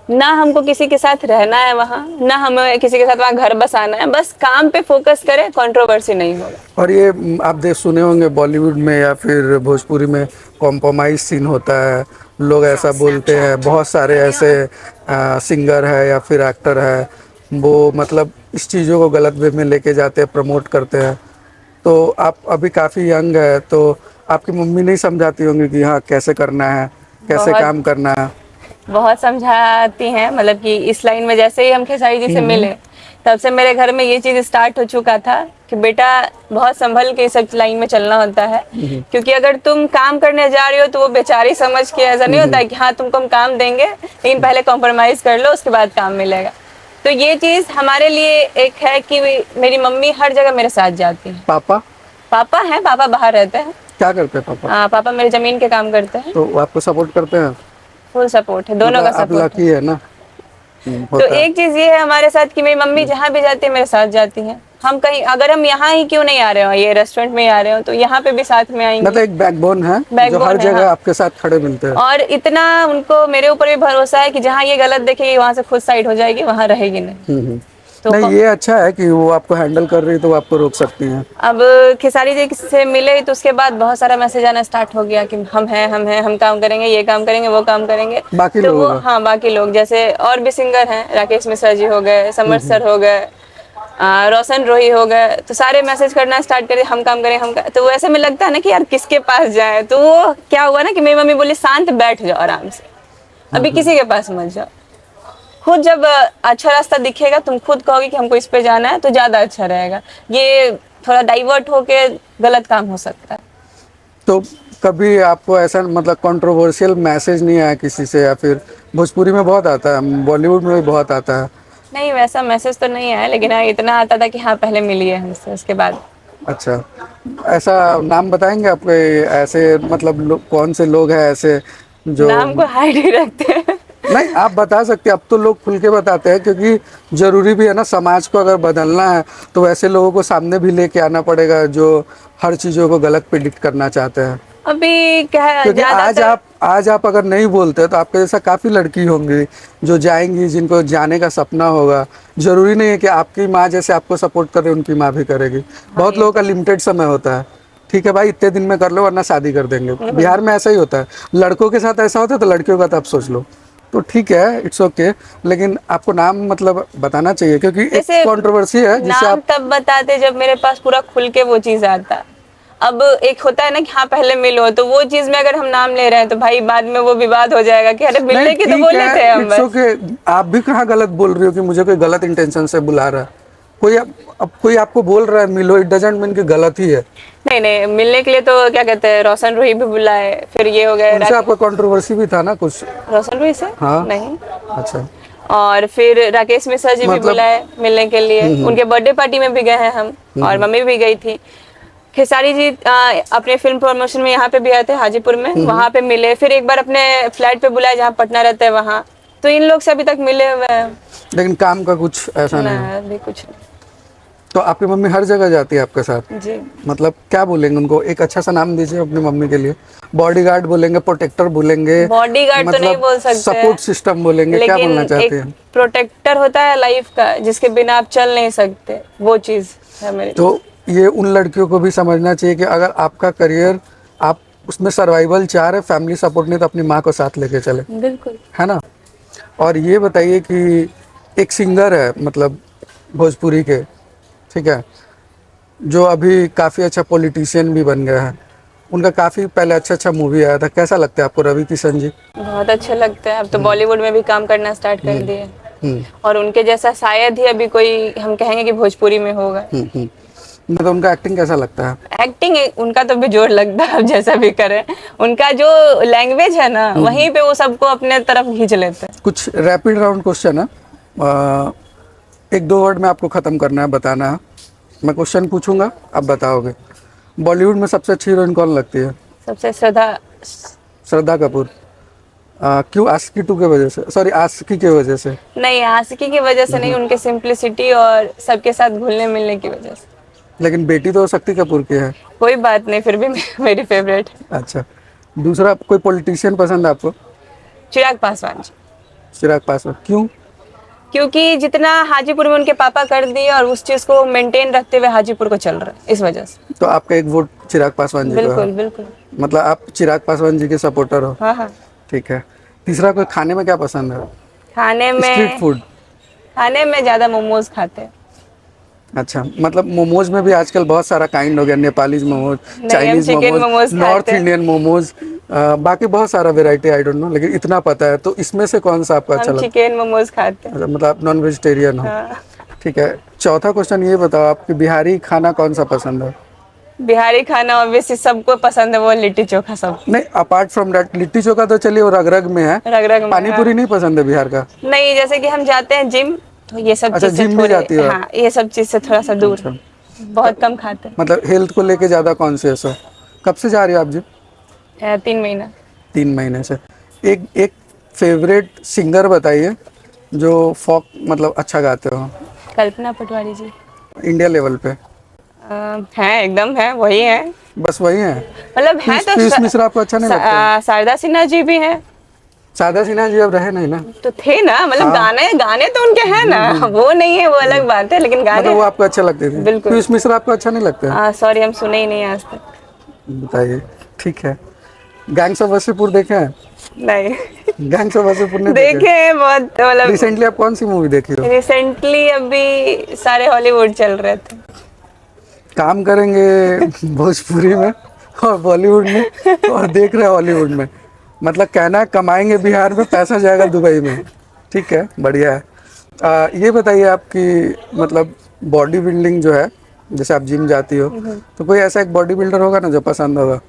ना हमको किसी के साथ रहना है वहाँ, ना हमें किसी के साथ वहाँ घर बसाना है, बस काम पे फोकस करें, कंट्रोवर्सी नहीं होगा। और ये आप देख सुने होंगे बॉलीवुड में या फिर भोजपुरी में कॉम्प्रोमाइज सीन होता है, लोग ऐसा बोलते हैं, बहुत सारे ऐसे सिंगर है या फिर एक्टर है, वो मतलब इस चीज़ों को गलत वे में लेके जाते हैं, प्रमोट करते हैं। तो आप अभी काफ़ी यंग है, तो आपकी मम्मी नहीं समझाती होंगी कि हाँ कैसे करना है, कैसे बहुत काम करना है? बहुत समझाती हैं, मतलब कि इस लाइन में जैसे ही हम खेसारी जी से मिले तब से मेरे घर में ये चीज स्टार्ट हो चुका था कि बेटा बहुत संभल के इस सब लाइन में चलना होता है, क्योंकि अगर तुम काम करने जा रहे हो तो वो बेचारी समझ के, ऐसा नहीं होता है कि हाँ तुमको हम काम देंगे लेकिन पहले कॉम्प्रोमाइज कर लो उसके बाद काम मिलेगा। तो ये चीज हमारे लिए एक है कि मेरी मम्मी हर जगह मेरे साथ जाती है। पापा? पापा हैं, पापा बाहर रहते हैं। क्या करते हैं पापा? पापा मेरे जमीन के काम करते हैं। तो वो आपको सपोर्ट करते हैं? फुल सपोर्ट है, दोनों का मतलब आप सपोर्ट है। लकी है ना। तो होता है। एक चीज ये है हमारे साथ कि मेरी मम्मी जहाँ भी जाती है मेरे साथ जाती है। हम कहीं अगर हम यहाँ ही क्यों नहीं आ रहे हो, ये रेस्टोरेंट में ही आ रहे हो, तो यहाँ पे भी साथ में आएंगे। मतलब एक बैकबोन है जो बैकबोन हर है, जगह हाँ। आपके साथ खड़े मिलते हैं। और इतना उनको मेरे ऊपर भी भरोसा है कि जहाँ ये गलत देखेगी वहां से खुद साइड हो जाएगी, वहां रहेगी नहीं। हम्म। तो नहीं, ये अच्छा है कि वो आपको हैंडल कर रही है तो वो आपको रोक सकती हैं। अब खेसारी जी से मिले तो उसके बाद बहुत सारा मैसेज आना स्टार्ट हो गया कि हम हैं, हम काम करेंगे, ये काम करेंगे, वो काम करेंगे। बाकी तो लोगों वो का? हाँ, बाकी लोग जैसे और भी सिंगर हैं, राकेश मिश्रा जी हो गए, समर सर हो गए, रोशन रोही हो गए, तो सारे मैसेज करना स्टार्ट करे हम काम करें, तो वो ऐसे में लगता है ना कि यार किसके पास जाए। तो वो क्या हुआ ना कि मेरी मम्मी बोली शांत बैठ जाओ आराम से, अभी किसी के पास मत जाओ। खुद जब अच्छा रास्ता दिखेगा तुम खुद कहोगे कि हमको इस पे जाना है तो ज्यादा अच्छा रहेगा। ये थोड़ा डाइवर्ट होके गलत काम हो सकता है। तो कभी आपको ऐसा मतलब कंट्रोवर्शियल मैसेज नहीं आया किसी से? या फिर भोजपुरी में बहुत आता है, बॉलीवुड में भी बहुत आता है। नहीं, वैसा मैसेज तो नहीं आया, लेकिन हाँ इतना आता था कि हाँ पहले मिली है हमसे, उसके बाद। अच्छा, ऐसा नाम बताएंगे आपके ऐसे मतलब कौन से लोग हैं ऐसे जो? नाम को हाइड ही रखते हैं। नहीं, आप बता सकते हैं, अब तो लोग खुल के बताते हैं क्योंकि जरूरी भी है ना, समाज को अगर बदलना है तो वैसे लोगों को सामने भी लेके आना पड़ेगा जो हर चीज़ों को गलत प्रिडिक्ट करना चाहते हैं। अभी क्या है, क्योंकि ज्यादातर आज आप अगर नहीं बोलते तो आपके जैसा काफ़ी लड़की होंगी जो जाएंगी, जिनको जाने का सपना होगा। जरूरी नहीं है कि आपकी माँ जैसे आपको सपोर्ट करे उनकी माँ भी करेगी। बहुत लोगों का लिमिटेड समय होता है, ठीक है भाई इतने दिन में कर लो वरना शादी कर देंगे। बिहार में ऐसा ही होता है, लड़कों के साथ ऐसा होता है तो लड़कियों का तो आप सोच लो। तो ठीक है, इट्स ओके, लेकिन आपको नाम मतलब बताना चाहिए क्योंकि एक जैसे कंट्रोवर्सी है जिसे नाम आप। तब बताते जब मेरे पास पूरा खुल के वो चीज आता। अब एक होता है ना कि हाँ पहले मिलो, तो वो चीज में अगर हम नाम ले रहे हैं तो भाई बाद में वो विवाद हो जाएगा कि अरे मिलने नहीं की तो ठीक बोले थे है, हम इट्स बस। ओके। आप भी कहाँ गलत बोल रही हो कि मुझे कोई गलत इंटेंशन से बुला रहा है। कोई अब कोई आपको बोल रहा है मिलो, इट डजंट मीन कि गलत ही है। नहीं नहीं, मिलने के लिए तो क्या कहते हैं, रोशन रूही भी बुलाए, फिर ये हो गए उनसे आपका कंट्रोवर्सी भी था ना कुछ? रोशन रूही से हाँ। नहीं। अच्छा। और फिर राकेश मिश्रा जी भी मतलब बुलाए मिलने के लिए, उनके बर्थडे पार्टी में भी गए हैं हम, और मम्मी भी गई थी। खेसारी जी अपने फिल्म प्रमोशन में यहाँ पे भी आए थे हाजीपुर में, वहाँ पे मिले। फिर एक बार अपने फ्लैट पे बुलाए जहाँ पटना रहते हैं वहाँ, तो इन लोग से अभी तक मिले हुए हैं। लेकिन काम का कुछ ऐसा नहीं है। अभी कुछ नहीं। तो आपकी मम्मी हर जगह जाती है आपके साथ? जी। मतलब क्या बोलेंगे उनको, एक अच्छा सा नाम दीजिए अपनी मम्मी के लिए। बॉडीगार्ड बोलेंगे, प्रोटेक्टर बोलेंगे, बॉडीगार्ड तो नहीं बोल सकते, सपोर्ट सिस्टम बोलेंगे, क्या बोलना चाहते हैं? प्रोटेक्टर होता है लाइफ का, जिसके बिना आप चल नहीं सकते, वो चीज है मेरे। तो ये उन लड़कियों को भी समझना चाहिए कि अगर आपका करियर आप उसमें सर्वाइवल चाह रहे, फैमिली सपोर्ट नहीं, तो अपनी माँ को साथ लेके चले, बिल्कुल। है ना। और ये बताइए कि एक सिंगर है मतलब भोजपुरी के, ठीक है, जो अभी काफ़ी अच्छा पॉलिटिशियन भी बन गया है, उनका काफ़ी पहले अच्छा मूवी आया था, कैसा लगता है आपको? रवि किशन जी बहुत अच्छे लगते हैं, अब तो बॉलीवुड में भी काम करना स्टार्ट कर दिए, और उनके जैसा शायद ही अभी कोई हम कहेंगे कि भोजपुरी में होगा। मतलब उनका एक्टिंग कैसा लगता है? एक्टिंग उनका तो बेजोड़ लगता है, अब जैसा भी करें, उनका जो लैंग्वेज है ना वहीं पे वो सबको अपने तरफ खींच लेते हैं। कुछ रैपिड राउंड क्वेश्चन है, एक दो वर्ड में आपको ख़त्म करना है, बताना है। मैं क्वेश्चन पूछूंगा, आप बताओगे। बॉलीवुड में सबसे अच्छी हीरोइन कौन लगती है? सबसे श्रद्धा। श्रद्धा कपूर। क्यों? आशिकी 2 के वजह से, सॉरी आशिकी की वजह से? नहीं, आशिकी की वजह से नहीं, उनके सिंप्लिसिटी और सबके साथ घुलने मिलने की वजह से। लेकिन बेटी तो शक्ति कपूर की है। कोई बात नहीं, फिर भी मेरी फेवरेट है। अच्छा, दूसरा कोई पॉलिटिशियन पसंद है आपको? चिराग पासवान जी। चिराग पासवान, क्यों? क्योंकि जितना हाजीपुर में उनके पापा कर दिए और उस चीज को मेंटेन रखते हुए हाजीपुर को चल रहा है, इस वजह से। तो आपका एक वोट चिराग पासवान जी को है? बिल्कुल बिल्कुल। मतलब आप चिराग पासवान जी के सपोर्टर हो? हाँ हाँ। ठीक है। तीसरा, कोई खाने में क्या पसंद है? खाने स्ट्रीट में, फूड। खाने में ज्यादा मोमोज खाते हैं। अच्छा, मतलब मोमोज में भी आजकल बहुत सारा काइंड हो गया, नेपालीज मोमोज, नहीं, चाइनीज हम चिकन मोमोज, मोमोज नॉर्थ खाते हैं। इंडियन मोमोज, बाकी बहुत सारा वेराइटी, आई डोंट नो, लेकिन इतना पता है। तो इसमें से कौन सा आपका अच्छा हम लगता चिकन मोमोज खाते हैं। है? मतलब आप नॉन वेजिटेरियन हो? हाँ। ठीक है। चौथा क्वेश्चन ये बताओ, आपकी बिहारी खाना कौन सा पसंद है? बिहारी खाना ऑब्वियसली सबको पसंद है, वो लिट्टी चोखा सब। नहीं, apart from that, litti chokha तो चलिए वो रग रग में है, रग रग में, पानी पूरी नहीं पसंद है बिहार का? नहीं, जैसे कि हम जाते हैं जिम, तो ये सब अच्छा, चीज से जिम भी थोड़े, जाती हो आप? हाँ, ये सब चीज से थोड़ा सा दूर, अच्छा। बहुत कम खाते मतलब हेल्थ को लेके ज़्यादा कॉन्शियस हो? कब से जा रही हो आप जिम? हैं। 3 महीना। 3 महीने से। एक एक फेवरेट सिंगर बताइए जो फोक मतलब अच्छा गाते हो, कल्पना पटवारी जी। इंडिया लेवल पे। हैं, एकदम है, वही है। बस वही है? मतलब है तो पीयूष मिश्रा आपको अच्छा नहीं लगता? शारदा सिन्हा जी भी हैं। शारदा सिन्हा जी अब रहे नहीं ना? तो थे ना, मतलब हाँ। गाने गाने तो उनके हैं ना, वो नहीं है, वो अलग बात है, लेकिन गाने मतलब वो आपको अच्छे लगते थे? बिल्कुल। पीयूष मिश्रा आपको अच्छा नहीं लगता? सॉरी, हम सुने ही नहीं आज तक। बताइए। ठीक है। गैंग्स ऑफ वासेपुर देखे हैं? नहीं। गैंग्स ऑफ वासेपुर ने देखे हैं बहुत, मतलब रिसेंटली आप कौन सी मूवी देखी हो? रिसेंटली अभी सारे हॉलीवुड चल रहे थे। काम करेंगे भोजपुरी में और बॉलीवुड में और देख रहे हैं हॉलीवुड में, मतलब कहना है कमाएंगे बिहार में, पैसा जाएगा दुबई में। ठीक है, बढ़िया है। ये बताइए, आपकी मतलब बॉडी बिल्डिंग जो है, जैसे आप जिम जाती हो, तो कोई ऐसा एक बॉडी बिल्डर होगा ना जो पसंद होगा?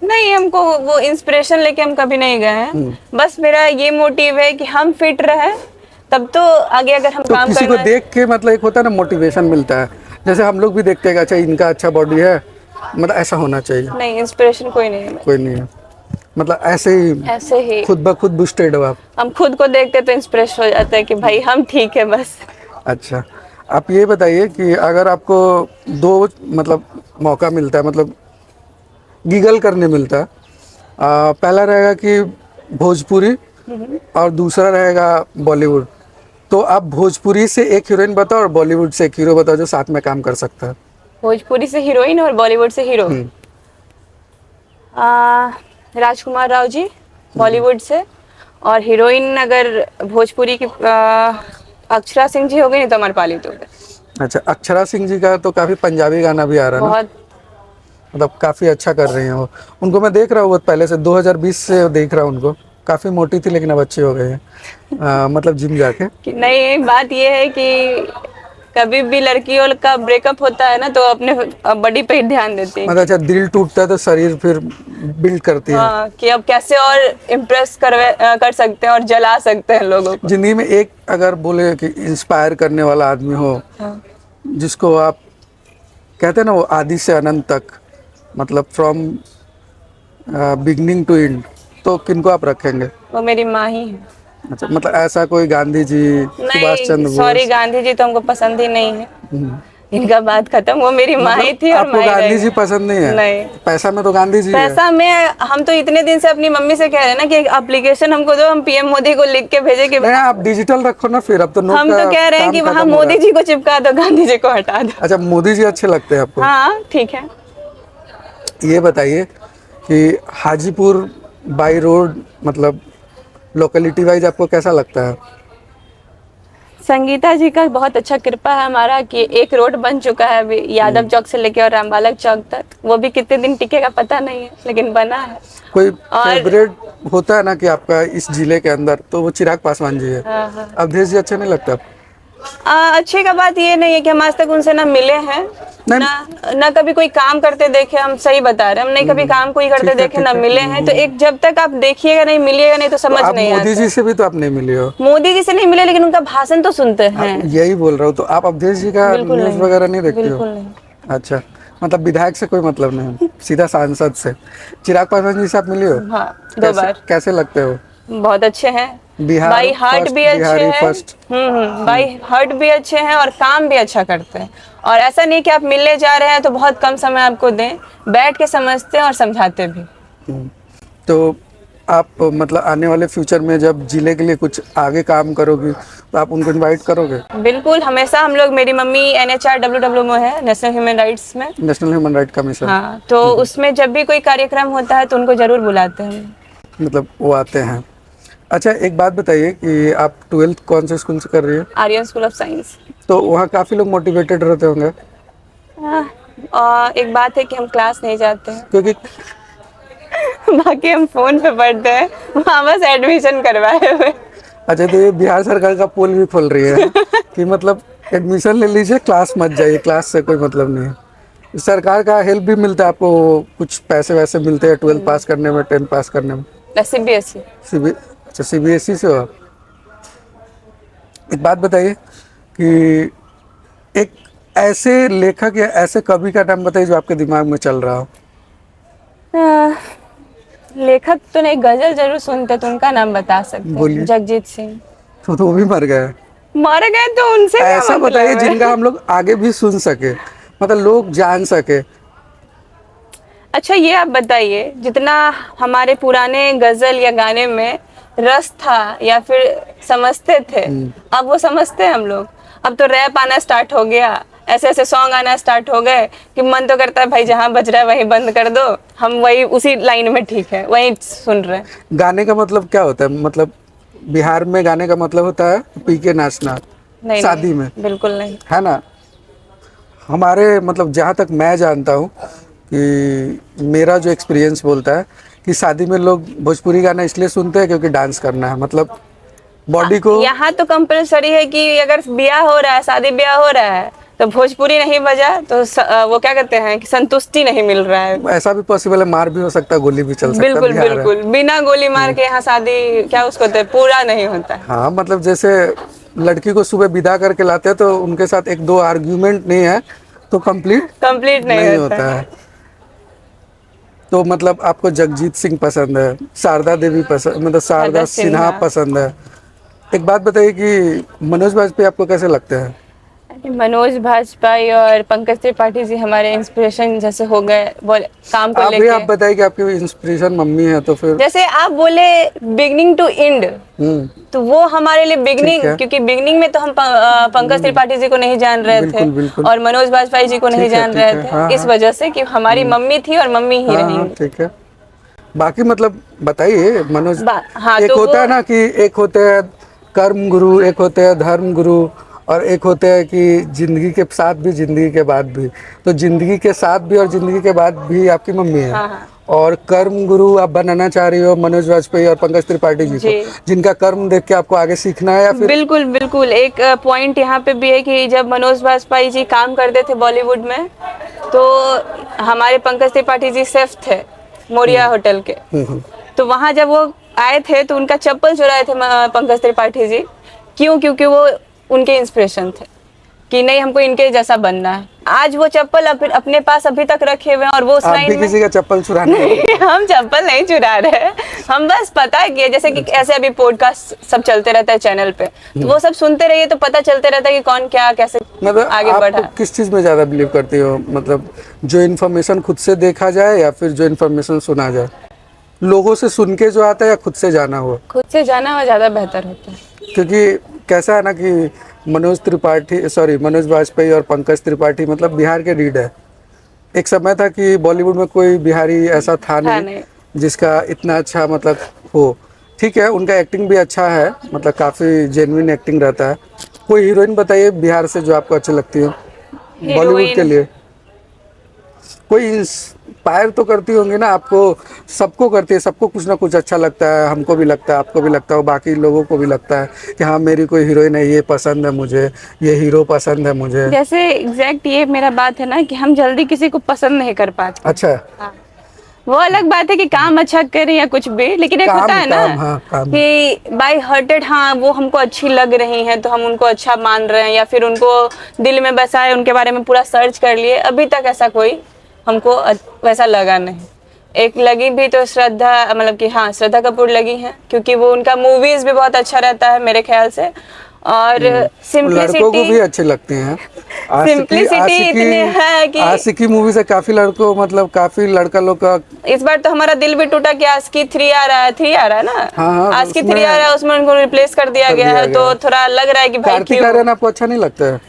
नहीं, हमको वो इंस्पिरेशन लेके हम कभी नहीं गए हैं। बस मेरा ये मोटिव है कि हम फिट रहे, तब तो आगे अगर हम तो काम किसी को करना। देख के मतलब एक होता है ना मोटिवेशन मिलता है, जैसे हम लोग भी देखते हैं कि अच्छा इनका अच्छा बॉडी है, मतलब ऐसा होना चाहिए। नहीं, इंस्पिरेशन कोई नहीं है। कोई नहीं है, मतलब ऐसे ही खुद ब खुद बूस्टेड हो आप? हम खुद को देखते तो इंस्पिरेशन हो जाता है कि भाई हम ठीक है बस। अच्छा, आप ये बताइए कि अगर आपको दो मतलब मौका मिलता है, मतलब गीगल करने मिलता है, पहला रहेगा कि भोजपुरी और दूसरा रहेगा बॉलीवुड, तो आप भोजपुरी से एक हीरोइन बताओ और बॉलीवुड से एक हीरो बताओ जो साथ में काम कर सकता है। भोजपुरी से हीरोइन और बॉलीवुड से हीरो। राजकुमार राव जी बॉलीवुड से, और हीरोइन अगर भोजपुरी की अक्षरा सिंह जी हो गई, नहीं तो अमरपाली तो हो गए। अच्छा, अक्षरा सिंह जी का तो काफ़ी पंजाबी गाना भी आ रहा है ना, बहुत, मतलब काफ़ी अच्छा कर रही हैं वो। उनको मैं देख रहा हूँ बहुत पहले से, 2020 से देख रहा हूँ उनको। काफ़ी मोटी थी लेकिन अब अच्छी हो गई है, मतलब जिम जाके। कि नहीं, बात ये है कि कभी भी लड़कियों का ब्रेकअप होता है ना, तो अपने बॉडी पे ही ध्यान देती है। मतलब अच्छा, दिल टूटता है तो शरीर फिर बिल्ड करती है। हाँ, कि अब कैसे और इम्प्रेस कर सकते हैं और जला सकते हैं लोगों को। जिंदगी में एक अगर बोले कि इंस्पायर करने वाला आदमी हो, हाँ। जिसको आप कहते हैं ना वो आदि से अनंत तक, मतलब फ्रॉम बिगनिंग टू एंड, तो किनको आप रखेंगे? वो मेरी माँ ही है। अच्छा, मतलब ऐसा कोई गांधी जी, सुभाष नहीं, चंद्र सॉरी, बोस? गांधी जी तो हमको पसंद ही नहीं है। इनका बात खत्म, वो मेरी माँ ही थी और आपको माँ ही गांधी जी रहेंगी। पसंद नहीं है? नहीं। पैसा में तो गांधी जी है। पैसा में, हम तो इतने दिन से अपनी मम्मी से कह रहे हैं ना कि एक एप्लीकेशन हमको दो, हम पीएम मोदी को लिख के भेजे कि नहीं, आप डिजिटल रखो ना फिर, अब तो नोट हम का तो कह रहे हैं काम कि वहाँ खत्म हो रहा मोदी है। जी को चिपका दो, गांधी जी को हटा दो। अच्छा, मोदी जी अच्छे लगते हैं आपको? हाँ, ठीक है। ये बताइए कि हाजीपुर बाई रोड, मतलब लोकेलिटी वाइज आपको कैसा लगता है? संगीता जी का बहुत अच्छा कृपा है हमारा कि एक रोड बन चुका है अभी, यादव चौक से लेके और रामबालक चौक तक। वो भी कितने दिन टिकेगा पता नहीं है, लेकिन बना है। कोई फेवरेट होता है ना कि आपका इस जिले के अंदर, तो वो चिराग पासवान जी है। हाँ, हाँ। अवधेश जी अच्छे नहीं लगते आपको? अच्छे का बात ये नहीं है कि हम आज तक उनसे ना मिले हैं, ना कभी कोई काम करते देखे। हम सही बता रहे हैं, हम नहीं कभी काम कोई करते देखे, ना मिले हैं। तो एक जब तक आप देखिएगा नहीं, मिलिएगा नहीं, तो समझ नहीं आता। मोदी जी से भी तो आप नहीं मिले हो? मोदी जी से नहीं मिले, लेकिन उनका भाषण तो सुनते हैं। यही बोल रहा हूँ, तो आप अवधेश जी का न्यूज वगैरह नहीं देखते हो? बिल्कुल नहीं। अच्छा, मतलब विधायक से कोई मतलब नहीं, सीधा सांसद से। चिराग पासवान जी से आप मिली हो? हाँ, 2 बार। कैसे लगते हो? बहुत अच्छे हैं, बिहार बाई हार्ट फर्स्ट, भी अच्छे बिहारी हैं। फर्स्ट। बाई हार्ट भी अच्छे हैं और काम भी अच्छा करते हैं। और ऐसा नहीं कि आप मिलने जा रहे हैं तो बहुत कम समय आपको दें, बैठ के समझते हैं और समझाते भी। तो आप मतलब आने वाले फ्यूचर में जब जिले के लिए कुछ आगे काम करोगी तो आप उनको इनवाइट करोगे? बिल्कुल, हमेशा हम लोग, मेरी मम्मी NHRWW में है, नेशनल ह्यूमन राइट्स में। National human right commission. हाँ, तो उसमें जब भी कोई कार्यक्रम होता है तो उनको जरूर बुलाते हैं। मतलब वो आते हैं। अच्छा, एक बात बताइए कि आप 12th कौन से स्कूल से कर रही है? Aryan school of science. तो वहाँ काफ़ी लोग मोटिवेटेड रहते होंगे, और एक बात है कि हम क्लास नहीं जाते हैं। क्योंकि बाकी हम फोन पे पढ़ते हैं, वहाँ बस एडमिशन करवाए हुए। अच्छा, तो ये बिहार सरकार का पोल भी खोल रही है कि मतलब एडमिशन ले लीजिए, क्लास मत जाइए, क्लास से कोई मतलब नहीं है। सरकार का हेल्प भी मिलता है आपको, कुछ पैसे वैसे मिलते हैं 12th पास करने में, 10th पास करने में? CBSE। अच्छा, CBSE से हो आप? एक बात बताइए कि एक ऐसे लेखक या ऐसे कवि का नाम बताइए जो आपके दिमाग में चल रहा हो। लेखक तो नहीं, गजल जरूर सुनते तो उनका नाम बता सकते बोलिए। हैं, जगजीत सिंह। तो वो भी मर गए। मर गए तो उनसे क्या ऐसा मतलब बताइए है? जिनका हम लोग आगे भी सुन सके, मतलब लोग जान सके। अच्छा, ये आप बताइए, जितना हमारे पुराने गजल या गाने में रस था या फिर समझते थे, अब वो समझते हैं हम लोग? अब तो रैप आना स्टार्ट हो गया, ऐसे ऐसे सॉन्ग आना स्टार्ट हो गए कि मन तो करता है भाई जहाँ बज रहा है वहीं बंद कर दो, हम वही उसी लाइन में ठीक है, वही सुन रहे हैं। गाने का मतलब क्या होता है? मतलब बिहार में गाने का मतलब होता है पी के नाचना, नहीं, शादी में, बिल्कुल नहीं। है ना? हमारे मतलब जहाँ तक मैं जानता हूँ कि मेरा जो एक्सपीरियंस बोलता है कि शादी में लोग भोजपुरी गाना इसलिए सुनते हैं क्योंकि डांस करना है, मतलब बॉडी को। यहाँ तो कंपलसरी है कि अगर ब्याह हो रहा है, शादी ब्याह हो रहा है, तो भोजपुरी नहीं बजा तो वो क्या कहते हैं कि संतुष्टि नहीं मिल रहा है। ऐसा भी पॉसिबल है, मार भी हो सकता है, गोली भी चल सकता है, बिल्कुल बिहार है। बिल्कुल, बिना गोली मार के यहाँ शादी क्या उसको कहते हैं, पूरा नहीं होता है। हाँ, मतलब जैसे लड़की को सुबह विदा करके लाते हैं तो उनके साथ एक दो आर्ग्यूमेंट नहीं है तो कंप्लीट नहीं नहीं होता होता है। तो मतलब आपको जगजीत सिंह पसंद है, शारदा देवी पसंद, मतलब शारदा सिन्हा पसंद है। एक बात बताइए कि मनोज वाजपेयी आपको कैसे लगते हैं? मनोज भाजपाई और पंकज त्रिपाठी जी हमारे इंस्पिरेशन जैसे हो गए, वो काम को आप भी लेके। आप बताइए कि आपकी इंस्पिरेशन मम्मी है तो फिर। जैसे आप बोले बिगनिंग टू एंड, तो वो हमारे लिए बिगनिंग, क्योंकि बिगनिंग में तो हम पंकज त्रिपाठी जी को नहीं जान रहे बिल्कुल, थे बिल्कुल। और मनोज वाजपेयी जी को नहीं जान रहे थे। हाँ, इस वजह से कि हमारी मम्मी थी और मम्मी ही हाँ, रहेंगी। ठीक है। बाकी मतलब बताइए मनोज, हाँ, एक तो होता है ना कि एक होते हैं कर्म गुरु, एक होते हैं धर्म गुरु, और एक होते हैं कि जिंदगी के साथ भी जिंदगी के बाद भी। तो जिंदगी के साथ भी और जिंदगी के बाद भी आपकी मम्मी है। हाँ। और कर्म गुरु आप बनाना चाह रही हो मनोज वाजपेयी और पंकज त्रिपाठी जी को, जिनका कर्म देख के आपको आगे सीखना है या फिर? बिल्कुल बिल्कुल, एक पॉइंट यहाँ पे भी है कि जब मनोज वाजपेयी जी काम करते थे बॉलीवुड में, तो हमारे पंकज त्रिपाठी जी शेफ थे मोरिया होटल के। तो वहाँ जब वो आए थे तो उनका चप्पल चुराए थे पंकज त्रिपाठी जी। क्यों? क्योंकि वो उनके इंस्पिरेशन थे कि नहीं, हमको इनके जैसा बनना है। आज वो चप्पल अपने पास अभी तक रखे हुए हैं और वो उस लाइन में। किसी का चप्पल चुराने हम चप्पल नहीं चुरा रहे, हम बस पता है कि जैसे कि ऐसे अभी पॉडकास्ट सब चलते रहता है चैनल पे, तो वो सब सुनते रहिए तो पता चलते रहता है कि कौन क्या कैसे मतलब आगे बढ़ा। किस चीज में ज्यादा बिलीव करती हो? मतलब जो इन्फॉर्मेशन खुद से देखा जाए या फिर जो इन्फॉर्मेशन सुना जाए? लोगों से सुन के जो आता है या खुद से जाना हुआ? खुद से जाना हुआ ज्यादा बेहतर होता है। क्योंकि कैसा है ना कि मनोज वाजपेयी और पंकज त्रिपाठी मतलब बिहार के रीड है। एक समय था कि बॉलीवुड में कोई बिहारी ऐसा था नहीं जिसका इतना अच्छा मतलब हो। ठीक है, उनका एक्टिंग भी अच्छा है, मतलब काफ़ी जेन्युइन एक्टिंग रहता है। कोई हीरोइन बताइए बिहार से जो आपको अच्छी लगती हो बॉलीवुड के लिए? कोई इंस्पायर तो करती होंगी ना आपको, सबको करती है, सबको कुछ ना कुछ अच्छा लगता है, हमको भी लगता है, आपको भी लगता है, बाकी लोगों को भी लगता है कि हाँ मेरी कोई हीरोइन है, ये पसंद है मुझे, ये हीरो पसंद है मुझे। जैसे एग्जैक्ट ये मेरा बात है ना कि हम जल्दी किसी को पसंद नहीं कर पाते। अच्छा। हाँ। वो अलग बात है कि काम अच्छा करें या कुछ भी, लेकिन एक होता है ना काम। कि बाय हार्टेड, हाँ वो हमको अच्छी लग रही हैं तो हम उनको अच्छा मान रहे हैं, या फिर उनको दिल में बसाए, उनके बारे में पूरा सर्च कर लिए। अभी तक ऐसा कोई हमको वैसा लगा नहीं। एक लगी भी तो श्रद्धा, मतलब कि हाँ श्रद्धा कपूर लगी हैं, क्योंकि वो उनका मूवीज भी बहुत अच्छा रहता है मेरे ख्याल से। और लड़कों को भी अच्छे लगते हैं। सिंप्लिसिटी इतने है कि आशिकी मूवी से काफी लड़कों, मतलब काफी लड़का लोग का इस बार तो हमारा दिल भी टूटा कि आशिकी 3 आ रहा है, 3 आ रहा है ना। हाँ, आशिकी 3 आ रहा है, उसमें उनको रिप्लेस कर दिया गया है, तो थोड़ा लग रहा है कि भाई कार्तिक आर्यन आपको अच्छा नहीं लगता है?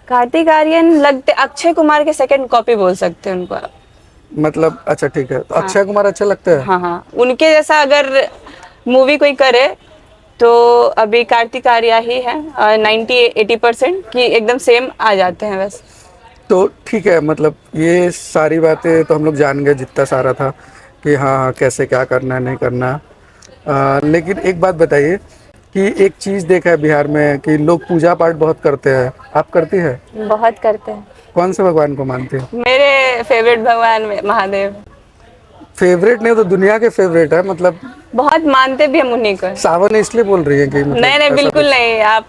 कार्तिक आर्यन लगते अक्षय कुमार के सेकंड कॉपी बोल सकते हैं उनको। मतलब अच्छा ठीक है, तो अक्षय कुमार अच्छा लगता है? हाँ हाँ, उनके जैसा अगर मूवी कोई करे तो अभी कार्तिक आर्या ही है। 90-80% की एकदम सेम आ जाते हैं बस। तो ठीक है, मतलब ये सारी बातें तो हम लोग जान गए, जितना सारा था कि हाँ कैसे क्या करना है नहीं करना। लेकिन एक बात बताइए कि एक चीज़ देखा है बिहार में कि लोग पूजा पाठ बहुत करते हैं, आप करती है? बहुत करते हैं। कौन से भगवान को मानते हैं? मेरे फेवरेट भगवान में महादेव। फेवरेट नहीं तो दुनिया के फेवरेट है, मतलब बहुत मानते भी हम उन्हीं को। सावन इसलिए बोल रही है कि मतलब नहीं बिल्कुल नहीं, आप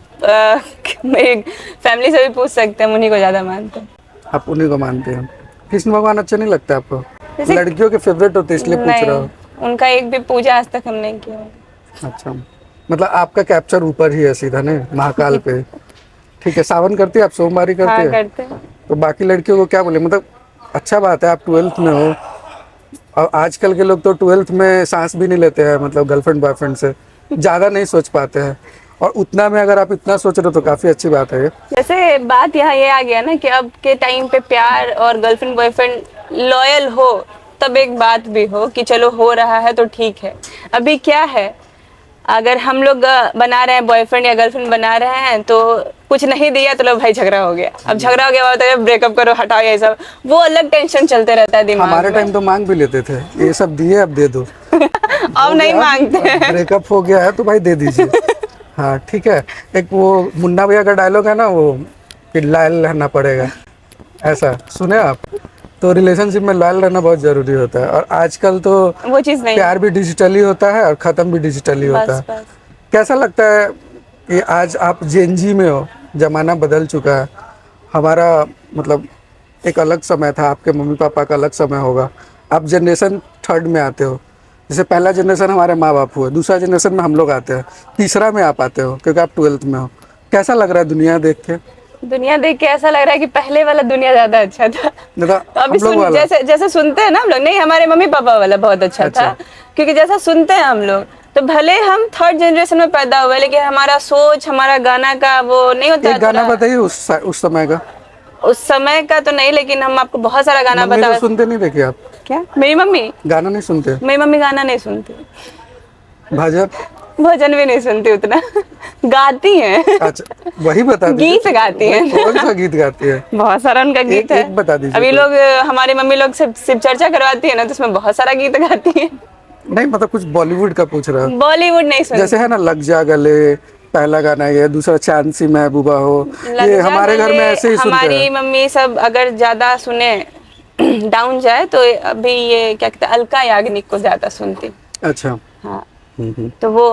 मेरी फैमिली से भी पूछ सकते हैं, उन्हीं को ज्यादा मानते हैं। आप उन्हीं को मानते हैं? कृष्ण भगवान अच्छा नहीं लगता आपको? जैसे लड़कियों के फेवरेट होते इसलिए पूछ रहा हूँ। उनका एक भी पूजा आज तक हम नहीं किया। अच्छा, मतलब आपका कैप्चर ऊपर ही है सीधा, नहीं महाकाल पे। ठीक है, सावन करती है आप? सोमवारी करती है? करते हैं। तो बाकी लड़कियों को क्या बोले, मतलब अच्छा बात है आप 12th में हो, और आजकल के लोग तो 12th में सांस भी नहीं लेते हैं, मतलब गर्लफ्रेंड बॉयफ्रेंड से ज़्यादा नहीं सोच पाते हैं, और उतना में अगर आप इतना सोच रहे हो तो काफ़ी अच्छी बात है ये। जैसे बात यहाँ ये आ गया ना कि अब के टाइम पे प्यार और गर्लफ्रेंड बॉयफ्रेंड लॉयल हो तब एक बात भी हो कि चलो हो रहा है तो ठीक है। अभी क्या है, अगर हम लोग बना रहे हैं बॉयफ्रेंड या गर्लफ्रेंड बना रहे हैं तो कुछ नहीं दिया तो लो भाई झगड़ा हो गया, अब झगड़ा हो गया तो ब्रेकअप करो, हटाओ ये सब, वो अलग टेंशन चलते रहता है दिमाग में। हमारे टाइम तो मांग भी लेते थे, ये सब दिए अब दे दो। अब नहीं मांगते हैं। ब्रेकअप हो गया है तो भाई दे दीजिए। हाँ ठीक है, एक वो मुन्ना भैया का डायलॉग है ना, वो कि लॉयल रहना पड़ेगा, ऐसा सुने आप? तो रिलेशनशिप में लॉयल रहना बहुत जरूरी होता है, और आजकल तो वो चीज नहीं, प्यार भी डिजिटली होता है और खत्म भी डिजिटली होता है। बस। कैसा लगता है कि आज आप जेनजी में हो, जमाना बदल चुका है, हमारा मतलब एक अलग समय था, आपके मम्मी पापा का अलग समय होगा, आप जनरेशन थर्ड में आते हो, जैसे पहला जनरेशन हमारे माँ बाप हुए, दूसरा जनरेशन में हम लोग आते हैं, तीसरा में आप आते हो क्योंकि आप 12th में हो। कैसा लग रहा है दुनिया देख के? दुनिया देख के ऐसा लग रहा है कि पहले वाला दुनिया ज्यादा अच्छा था। अभी जैसे सुनते हैं ना हम लोग, नहीं हमारे मम्मी पापा वाला बहुत अच्छा था, क्योंकि जैसा सुनते हैं हम लोग, तो भले हम थर्ड जनरेशन में पैदा हुए लेकिन हमारा सोच, हमारा गाना का वो नहीं होता। एक गाना बताइए उस समय का। उस समय का तो नहीं, लेकिन हम आपको बहुत सारा गाना बता। तो सुनते नहीं देखे आप? क्या मेरी मम्मी गाना नहीं सुनते? मेरी मम्मी गाना नहीं सुनती, भजन भी नहीं सुनती उतना। गाती हैं। अच्छा वही बता दीजिए, गीत गाती हैं। कौन सा गीत गाती है? बहुत सारा उनका गीत है। एक बता दीजिए। अभी लोग हमारी मम्मी लोग सिर्फ चर्चा करवाती है ना, तो उसमें बहुत सारा गीत गाती है। नहीं मतलब कुछ बॉलीवुड का पूछ रहा है। बॉलीवुड नहीं सुनती। जैसे है ना लग जा गले, पहला गाना ये, दूसरा चांद सी महबूबा हो, ये हमारे घर में ऐसे ही सुनते हैं। हमारी मम्मी सब अगर ज्यादा सुने डाउन जाए तो अभी ये क्या कहते हैं, अलका याग्निक को ज्यादा सुनती। अच्छा हाँ, तो वो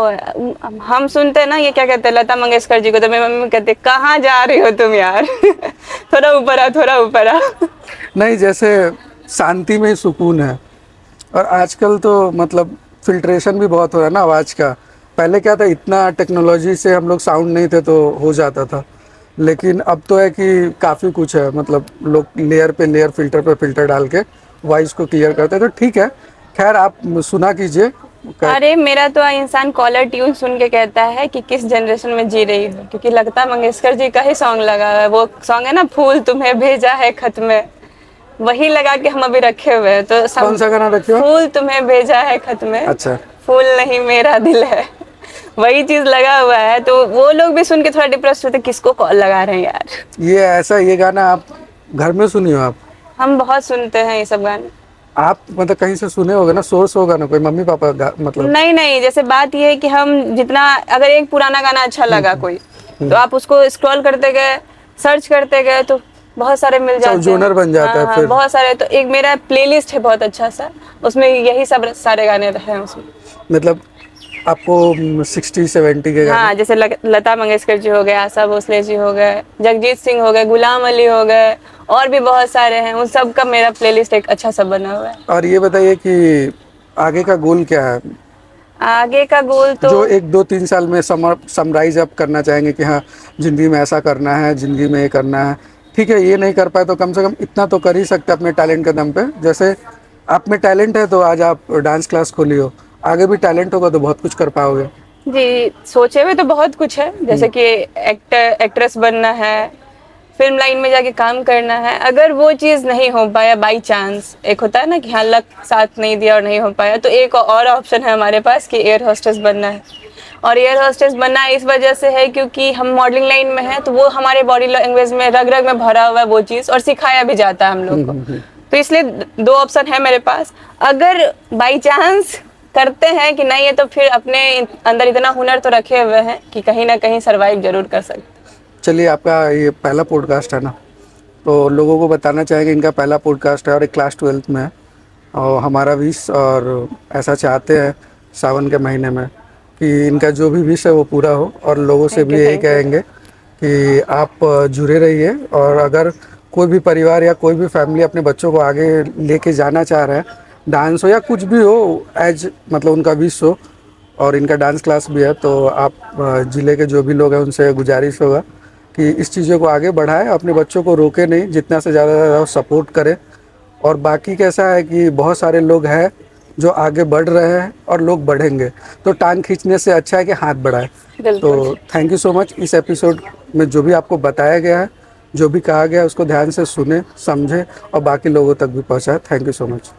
हम सुनते हैं ना, ये क्या कहते हैं, लता मंगेशकर जी को, तो मेरी मम्मी कहते कहाँ जा रही हो तुम यार। थोड़ा ऊपर आ, थोड़ा ऊपर आ। नहीं, जैसे शांति में ही सुकून है, और आजकल तो मतलब फिल्ट्रेशन भी बहुत हो रहा है ना आवाज़ का। पहले क्या था, इतना टेक्नोलॉजी से हम लोग साउंड नहीं थे तो हो जाता था, लेकिन अब तो है कि काफ़ी कुछ है, मतलब लोग लेयर पे लेयर, फिल्टर पे फिल्टर डाल के वॉइस को क्लियर करते हैं, तो ठीक है। खैर आप सुना कीजिए। अरे मेरा तो इंसान कॉलर ट्यून सुन के कहता है कि किस जनरेशन में जी रही हो, क्योंकि लता मंगेशकर जी का ही सॉन्ग लगा हुआ है। वो सॉन्ग है ना, फूल तुम्हें भेजा है खत में, वही लगा के हम अभी रखे हुए हैं। तो कौन सा गाना रखे हो? फूल तुम्हें भेजा है खत में। अच्छा। फूल नहीं मेरा दिल है, वही चीज लगा हुआ है। तो वो लोग भी सुन के थोड़ा डिप्रेस होते, किसको कॉल लगा रहे हैं यार। ये गाना आप घर में सुनी हो आप? हम बहुत सुनते हैं ये सब गाने। आप मतलब कहीं से सुने होगे ना, सोर्स होगा ना कोई, मम्मी पापा मतलब? नहीं, जैसे बात ये है कि हम जितना, अगर एक पुराना गाना अच्छा लगा कोई, तो आप उसको स्क्रॉल करते गए, सर्च करते गए, तो बहुत सारे मिल जाते हैं। जोनर बन जाता है हाँ, फिर। बहुत सारे। तो एक मेरा प्लेलिस्ट है बहुत अच्छा सा, उसमें यही सब सारे गाने हैं उसमें। मतलब आपको 60-70 के गाने। हाँ, जैसे लता मंगेशकर जी हो गए, आशा भोसले जी हो गए, जगजीत सिंह हो गए, गुलाम अली हो गए, और भी बहुत सारे हैं। उन सब का मेरा प्लेलिस्ट एक अच्छा सा बना हुआ है। और ये बताइए कि आगे का गोल क्या है, आगे का गोल तो जो 1-2-3 साल में समराइज आप करना चाहेंगे कि हाँ ज़िंदगी में ऐसा करना है, ज़िंदगी में ये करना है। ठीक है, ये नहीं कर पाए तो कम से कम इतना तो कर ही सकते अपने टैलेंट के दम पे। जैसे आप में टैलेंट है तो आज आप डांस क्लास खोली हो, आगे भी टैलेंट होगा तो बहुत कुछ कर पाओगे। जी, सोचे हुए तो बहुत कुछ है, जैसे कि एक्ट्रेस बनना है, फिल्म लाइन में जाके काम करना है। अगर वो चीज़ नहीं हो पाया बाई चांस, एक होता है ना कि हाँ लक साथ नहीं दिया और नहीं हो पाया, तो एक और ऑप्शन है हमारे पास कि एयर होस्टेस बनना है। और एयर होस्टेस बनना इस वजह से है क्योंकि हम मॉडलिंग लाइन में हैं, तो वो हमारे बॉडी लैंग्वेज में रग रग में भरा हुआ है वो चीज़, और सिखाया भी जाता है हम लोग को। तो इसलिए दो ऑप्शन है मेरे पास। अगर बाई चांस करते हैं कि नहीं है, तो फिर अपने अंदर इतना हुनर तो रखे हुए हैं कि कहीं ना कहीं सरवाइव जरूर कर सकते। चलिए, आपका ये पहला पॉडकास्ट है ना, तो लोगों को बताना चाहेंगे इनका पहला पॉडकास्ट है और एक क्लास 12th में है, और हमारा विश, और ऐसा चाहते हैं सावन के महीने में कि इनका जो भी विश है वो पूरा हो। और लोगों से भी यही कहेंगे कि आप जुड़े रहिए, और अगर कोई भी परिवार या कोई भी फैमिली अपने बच्चों को आगे लेके जाना चाह रहा है, डांस हो या कुछ भी हो, एज मतलब उनका विश हो, और इनका डांस क्लास भी है, तो आप ज़िले के जो भी लोग हैं उनसे गुजारिश होगा कि इस चीज़ों को आगे बढ़ाएं, अपने बच्चों को रोके नहीं, जितना से ज़्यादा सपोर्ट करें। और बाकी कैसा है कि बहुत सारे लोग हैं जो आगे बढ़ रहे हैं और लोग बढ़ेंगे, तो टांग खींचने से अच्छा है कि हाथ बढ़ाएं। तो थैंक यू सो मच। इस एपिसोड में जो भी आपको बताया गया है, जो भी कहा गया है, उसको ध्यान से सुने, समझे और बाकी लोगों तक भी पहुँचाए। Thank you so much.